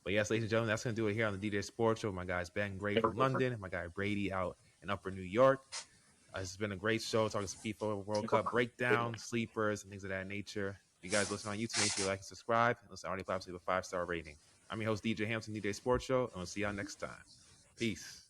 But yes, ladies and gentlemen, that's going to do it here on the DJ Sports Show. My guys Ben Gray from London and my guy Brady out in Upper New York. This has been a great show, talking some FIFA World Cup breakdown, sleepers, and things of that nature. If you guys listen on YouTube, make sure you like and subscribe. And listen to audio platforms, leave a 5-star rating. I'm your host, DJ Hampton, DJ Sports Show, and we'll see y'all next time. Peace.